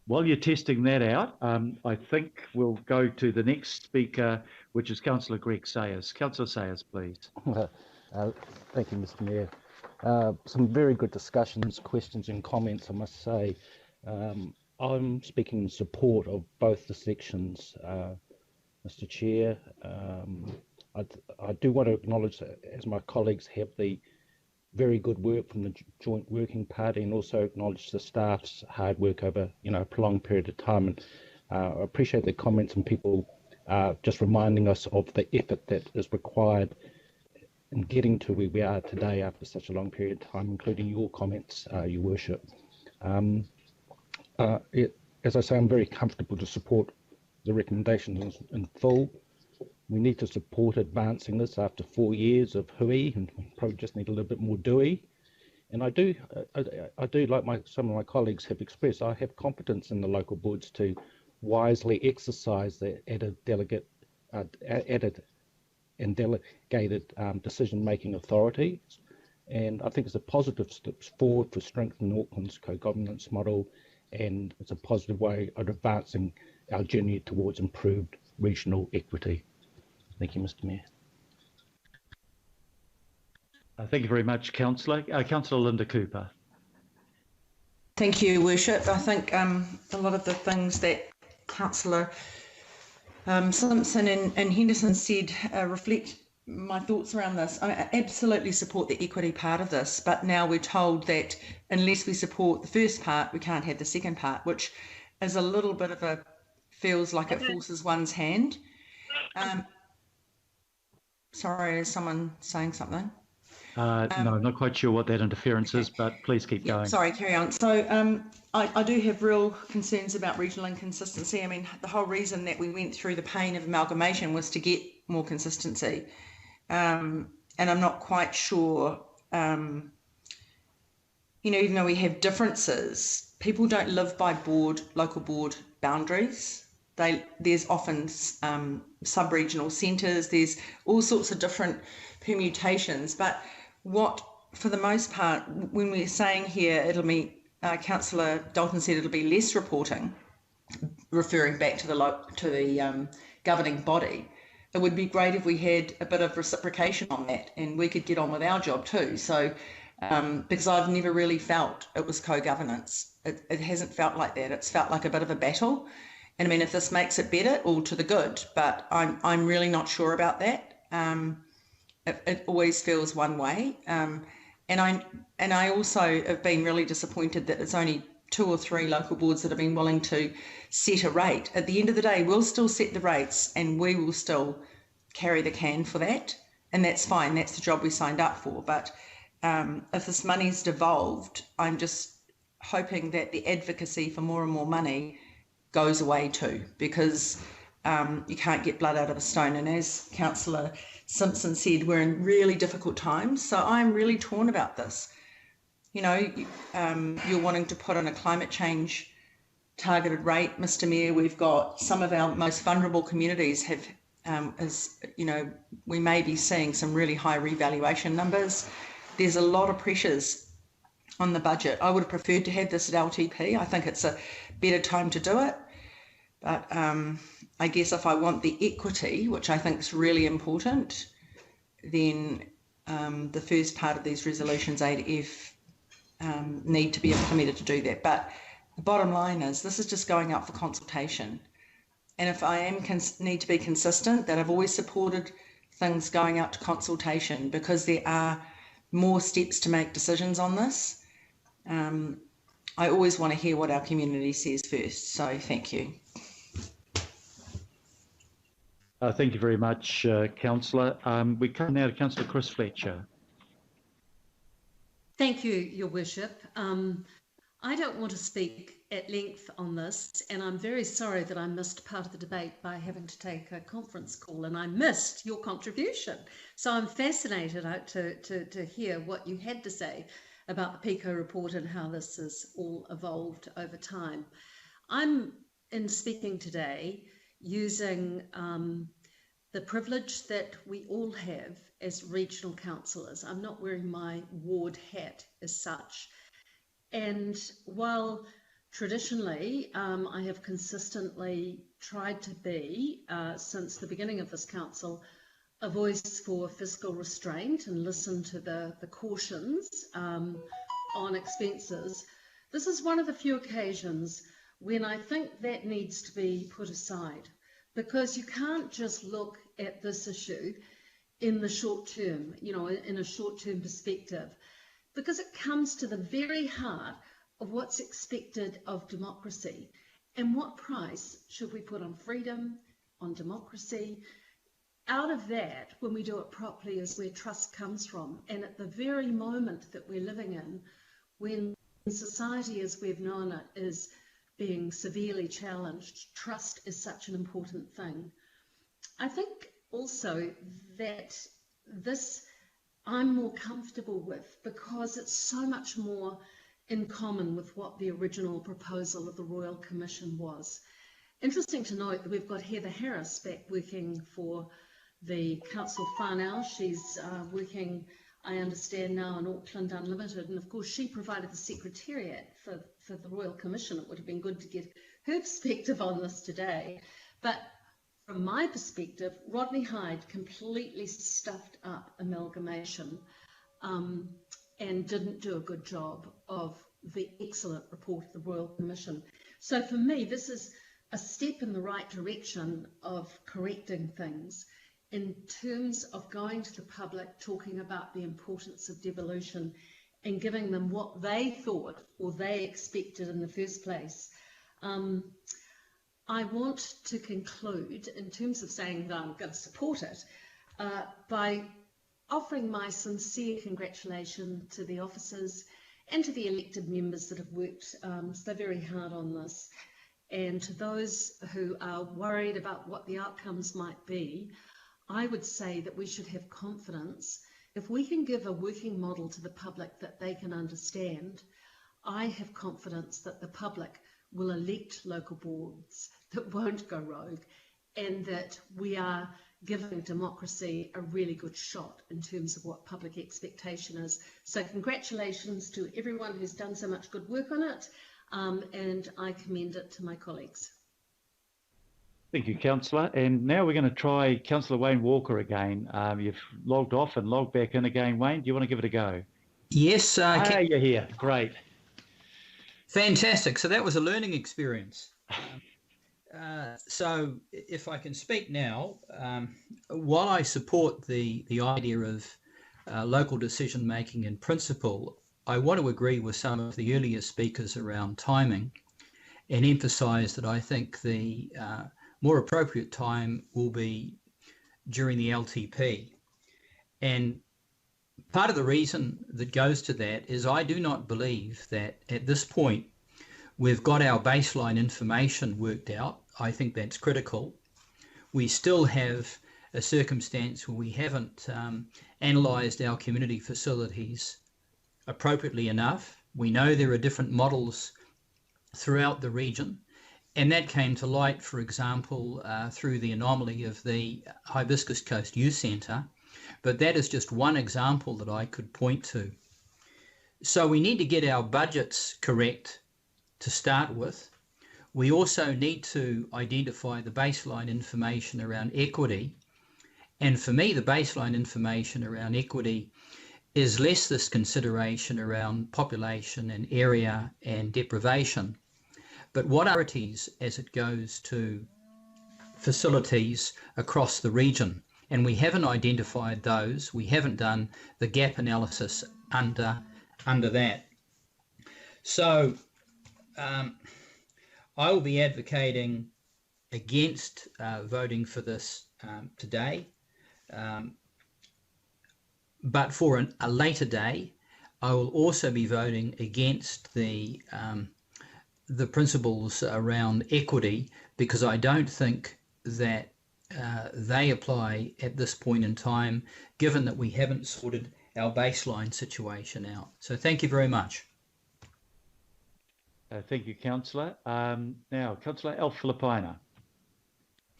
While you're testing that out, I think we'll go to the next speaker, which is Councillor Greg Sayers. Councillor Sayers, please. Thank you, Mr. Mayor. Some very good discussions, questions and comments, I must say. I'm speaking in support of both the sections, Mr. Chair. I do want to acknowledge that, as my colleagues have, the very good work from the Joint Working Party, and also acknowledge the staff's hard work over a prolonged period of time. And I appreciate the comments and people just reminding us of the effort that is required in getting to where we are today after such a long period of time, including your comments, Your Worship. As I say, I'm very comfortable to support the recommendations in full. We need to support advancing this after 4 years of hui, and we probably just need a little bit more dui. And I do like some of my colleagues have expressed, I have confidence in the local boards to wisely exercise their added and delegated decision-making authority. And I think it's a positive step forward for strengthening Auckland's co-governance model, and it's a positive way of advancing our journey towards improved regional equity. Thank you, Mr. Mayor. Thank you very much, Councillor. Councillor Linda Cooper. Thank you, Worship. I think a lot of the things that Councillor Simpson and Henderson said reflect my thoughts around this. I absolutely support the equity part of this, but now we're told that unless we support the first part, we can't have the second part, which is a little bit of feels like it forces one's hand. Sorry, is someone saying something? No, I'm not quite sure what that interference is, but please keep going. Sorry, carry on. So I do have real concerns about regional inconsistency. I mean, the whole reason that we went through the pain of amalgamation was to get more consistency. And I'm not quite sure, you know, even though we have differences, people don't live by local board boundaries. There's often sub-regional centres, there's all sorts of different permutations, but for the most part, when we're saying here, it'll be, Councillor Dalton said it'll be less reporting, referring back to the governing body. It would be great if we had a bit of reciprocation on that and we could get on with our job too. So, because I've never really felt it was co-governance. It hasn't felt like that. It's felt like a bit of a battle. And I mean, if this makes it better, all to the good, but I'm really not sure about that. It always feels one way. And I also have been really disappointed that it's only 2 or 3 local boards that have been willing to set a rate. At the end of the day, we'll still set the rates and we will still carry the can for that. And that's fine. That's the job we signed up for. But if this money's devolved, I'm just hoping that the advocacy for more and more money goes away too, because you can't get blood out of a stone. And as Councillor Simpson said, we're in really difficult times. So I'm really torn about this. You know, you're wanting to put on a climate change targeted rate, Mr. Mayor. We've got some of our most vulnerable communities have, you know, we may be seeing some really high revaluation numbers. There's a lot of pressures on the budget. I would have preferred to have this at LTP. I think it's a better time to do it. But I guess if I want the equity, which I think is really important, then the first part of these resolutions, A to F, need to be implemented to do that. But the bottom line is this is just going up for consultation. And if I need to be consistent, that I've always supported things going out to consultation because there are more steps to make decisions on this. I always want to hear what our community says first. So thank you. Thank you very much, Councillor. We come now to Councillor Chris Fletcher. Thank you, Your Worship. I don't want to speak at length on this, and I'm very sorry that I missed part of the debate by having to take a conference call, and I missed your contribution. So I'm fascinated to hear what you had to say about the PICO report and how this has all evolved over time. I'm, in speaking today, using the privilege that we all have as regional councillors. I'm not wearing my ward hat as such. And while traditionally I have consistently tried to be, since the beginning of this council, a voice for fiscal restraint and listen to the cautions on expenses, this is one of the few occasions when I think that needs to be put aside, because you can't just look at this issue in the short term, you know, in a short-term perspective, because it comes to the very heart of what's expected of democracy and what price should we put on freedom, on democracy. Out of that, when we do it properly, is where trust comes from. And at the very moment that we're living in, when society as we've known it is being severely challenged, trust is such an important thing. I think also that this I'm more comfortable with because it's so much more in common with what the original proposal of the Royal Commission was. Interesting to note that we've got Heather Harris back working for the Council whānau. She's working, I understand now, in Auckland Unlimited, and of course she provided the secretariat for the Royal Commission. It would have been good to get her perspective on this today. But from my perspective, Rodney Hyde completely stuffed up amalgamation and didn't do a good job of the excellent report of the Royal Commission. So for me, this is a step in the right direction of correcting things in terms of going to the public, talking about the importance of devolution and giving them what they thought or they expected in the first place. I want to conclude in terms of saying that I'm going to support it by offering my sincere congratulations to the officers and to the elected members that have worked so very hard on this. And to those who are worried about what the outcomes might be, I would say that we should have confidence. If we can give a working model to the public that they can understand, I have confidence that the public will elect local boards that won't go rogue, and that we are giving democracy a really good shot in terms of what public expectation is. So congratulations to everyone who's done so much good work on it, and I commend it to my colleagues. Thank you, Councillor. And now we're going to try Councillor Wayne Walker again. You've logged off and logged back in again. Wayne, do you want to give it a go? Yes. You're here. Great. Fantastic. So that was a learning experience. So if I can speak now, while I support the idea of local decision making in principle, I want to agree with some of the earlier speakers around timing and emphasise that I think the more appropriate time will be during the LTP. And part of the reason that goes to that is I do not believe that at this point we've got our baseline information worked out. I think that's critical. We still have a circumstance where we haven't analysed our community facilities appropriately enough. We know there are different models throughout the region, and that came to light, for example, through the anomaly of the Hibiscus Coast Youth Centre, but that is just one example that I could point to. So we need to get our budgets correct to start with. We also need to identify the baseline information around equity. And for me, the baseline information around equity is less this consideration around population and area and deprivation, but what are priorities as it goes to facilities across the region. And we haven't identified those. We haven't done the gap analysis under that. So I will be advocating against voting for this today, but for a later day, I will also be voting against the principles around equity, because I don't think that they apply at this point in time, given that we haven't sorted our baseline situation out. So thank you very much. Thank you, Councillor. Now, Councillor Filipina.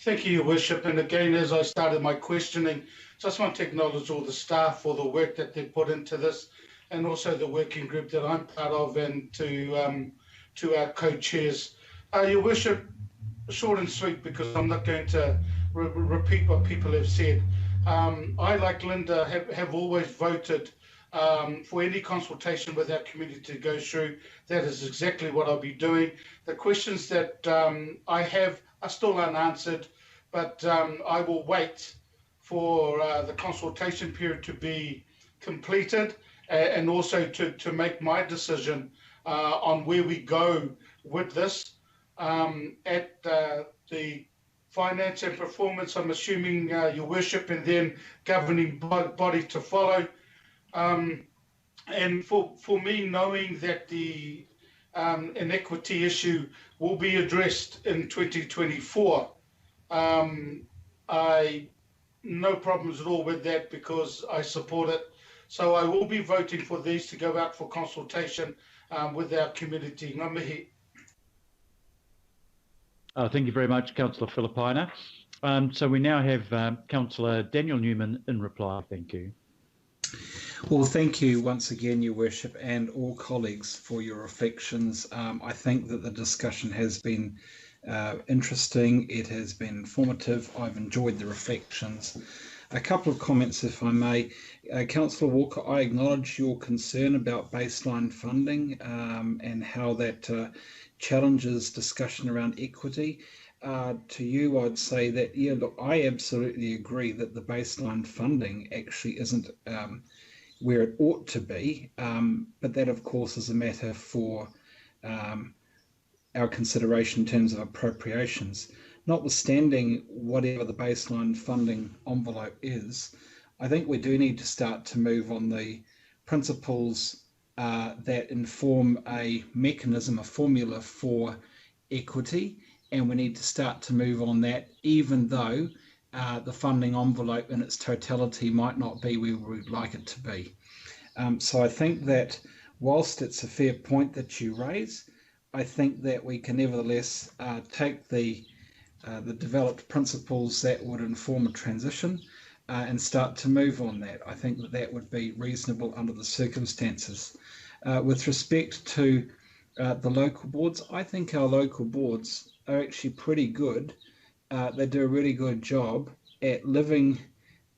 Thank you, Your Worship. And again, as I started my questioning, just want to acknowledge all the staff for the work that they put into this, and also the working group that I'm part of, and to our co-chairs. Your Worship, short and sweet, because I'm not going to repeat what people have said. I, like Linda, have always voted for any consultation with our community to go through. That is exactly what I'll be doing. The questions that I have are still unanswered, but I will wait for the consultation period to be completed, and also to make my decision on where we go with this. At the finance and performance, I'm assuming, Your Worship, and then governing body to follow. And for me, knowing that the inequity issue will be addressed in 2024, I no problems at all with that, because I support it. So I will be voting for these to go out for consultation with our community. Ngā mihi. Thank you very much, Councillor Filipina. So we now have Councillor Daniel Newman in reply. Thank you. Well, thank you once again, Your Worship, and all colleagues for your reflections. I think that the discussion has been interesting. It has been informative. I've enjoyed the reflections. A couple of comments, if I may. Councillor Walker, I acknowledge your concern about baseline funding and how that challenges discussion around equity. To you, I'd say that, yeah, look, I absolutely agree that the baseline funding actually isn't where it ought to be, but that, of course, is a matter for our consideration in terms of appropriations. Notwithstanding whatever the baseline funding envelope is, I think we do need to start to move on the principles that inform a mechanism, a formula for equity, and we need to start to move on that, even though the funding envelope in its totality might not be where we would like it to be. So I think that whilst it's a fair point that you raise, I think that we can nevertheless take the developed principles that would inform a transition and start to move on that. I think that that would be reasonable under the circumstances. With respect to the local boards, I think our local boards are actually pretty good. They do a really good job at living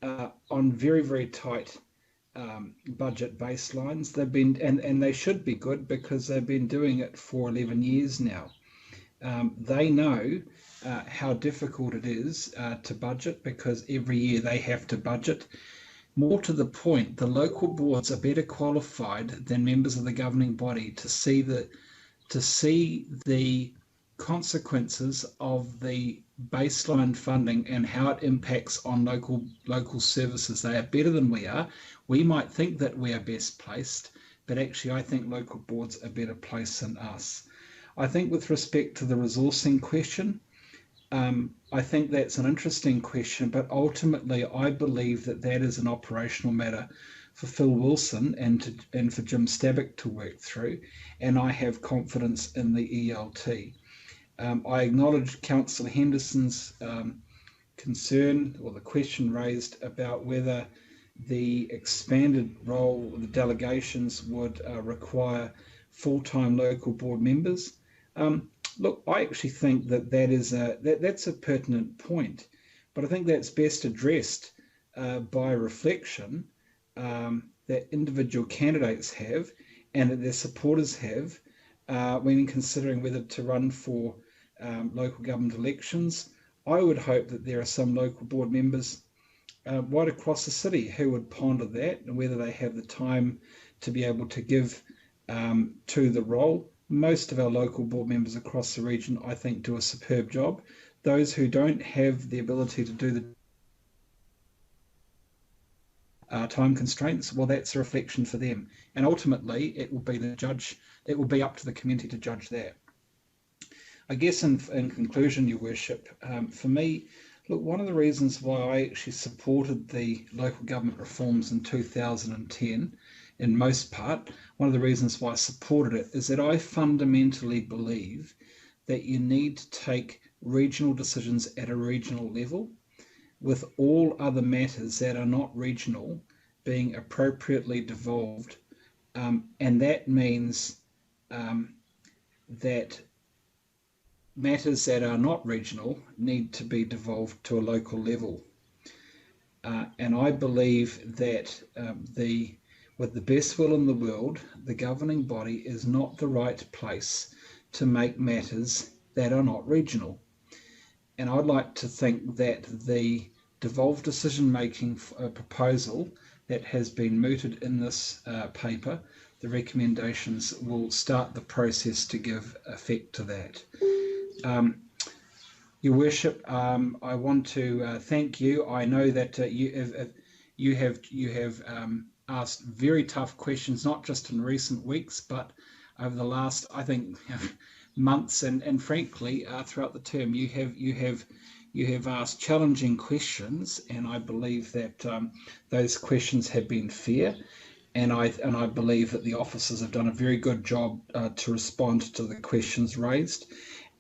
on very, very tight budget baselines. They've been, and they should be good because they've been doing it for 11 years now. They know how difficult it is to budget because every year they have to budget. More to the point, the local boards are better qualified than members of the governing body to see the consequences of the baseline funding and how it impacts on local services. They are better than we are. We might think that we are best placed, but actually I think local boards are better placed than us. I think with respect to the resourcing question, I think that's an interesting question, but ultimately I believe that that is an operational matter for Phil Wilson and for Jim Stabbock to work through, and I have confidence in the ELT. I acknowledge Councillor Henderson's concern or the question raised about whether the expanded role of the delegations would require full-time local board members. Look, I actually think that that's a pertinent point, but I think that's best addressed by reflection that individual candidates have and that their supporters have when considering whether to run for local government elections. I would hope that there are some local board members right across the city who would ponder that and whether they have the time to be able to give to the role. Most of our local board members across the region, I think, do a superb job. Those who don't have the ability to do the time constraints, well, that's a reflection for them. And ultimately, it will be up to the community to judge that. I guess in conclusion, Your Worship, for me, look, one of the reasons why I actually supported the local government reforms in 2010, in most part, one of the reasons why I supported it is that I fundamentally believe that you need to take regional decisions at a regional level, with all other matters that are not regional being appropriately devolved. And that means that matters that are not regional need to be devolved to a local level. And I believe that with the best will in the world, the governing body is not the right place to make matters that are not regional. And I'd like to think that the devolved decision-making proposal that has been mooted in this paper, the recommendations will start the process to give effect to that. Your Worship, I want to thank you. I know that you have asked very tough questions, not just in recent weeks, but over the last, I think, months, and frankly, throughout the term, you have asked challenging questions, and I believe that those questions have been fair, and I believe that the officers have done a very good job to respond to the questions raised,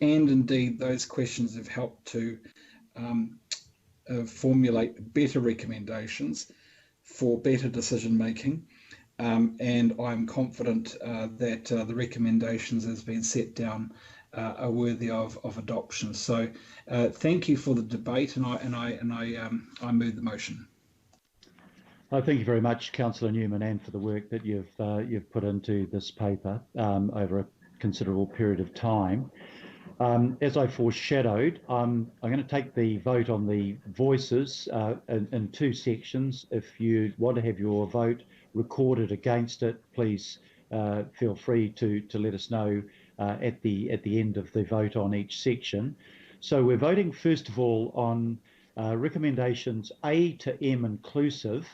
and indeed those questions have helped to formulate better recommendations for better decision making, and I'm confident that the recommendations as been set down are worthy of adoption. So thank you for the debate, and I move the motion. Thank you very much, Councillor Newman, and for the work that you've put into this paper over a considerable period of time. As I foreshadowed, I'm going to take the vote on the voices in two sections. If you want to have your vote recorded against it, please feel free to let us know at the end of the vote on each section. So we're voting first of all on recommendations A to M inclusive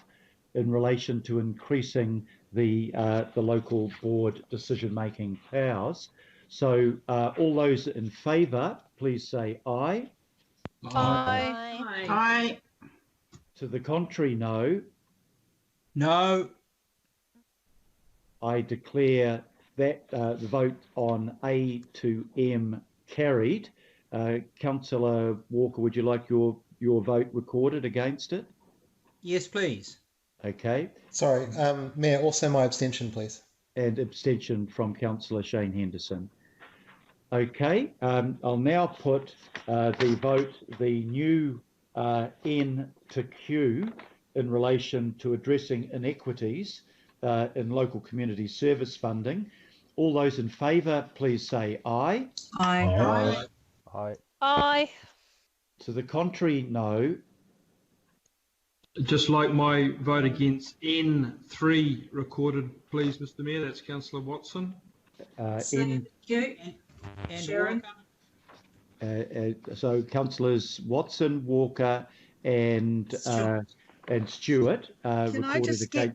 in relation to increasing the local board decision-making powers. So all those in favour, please say aye. Aye. Aye. To the contrary, no. No. I declare that the vote on A to M carried. Councillor Walker, would you like your vote recorded against it? Yes, please. Okay. Sorry, Mayor, also my abstention, please. And abstention from Councillor Shane Henderson. Okay, I'll now put the new N to Q in relation to addressing inequities in local community service funding. All those in favour, please say aye. Aye. Aye. Aye. Aye. To the contrary, no. Just like my vote against N3 recorded, please, Mr. Mayor. That's Councillor Watson. Thank you. And Sharon. So councillors Watson, Walker, and Stewart Can I just get?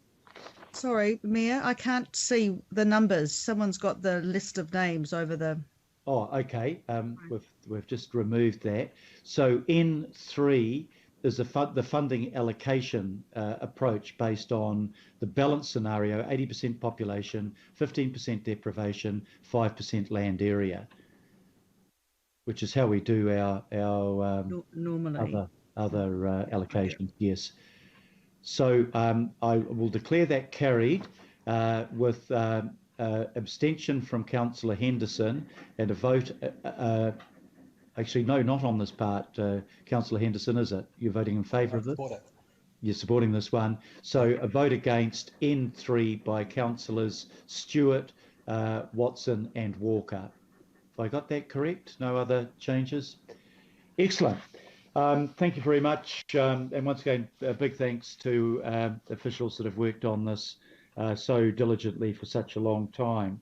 Sorry, Mayor, I can't see the numbers. Someone's got the list of names over the. Oh, okay. We've just removed that. So N3 is the funding allocation approach based on the balance scenario: 80% population, 15% deprivation, 5% land area, which is how we do our normally other allocations. Yes. So I will declare that carried with abstention from Councillor Henderson and a vote. Actually, no, not on this part. Councillor Henderson, is it? You're voting in favour of this? You're supporting this one. So a vote against N3 by Councillors Stewart, Watson and Walker. Have I got that correct? No other changes? Excellent. Thank you very much. And once again, a big thanks to officials that have worked on this so diligently for such a long time.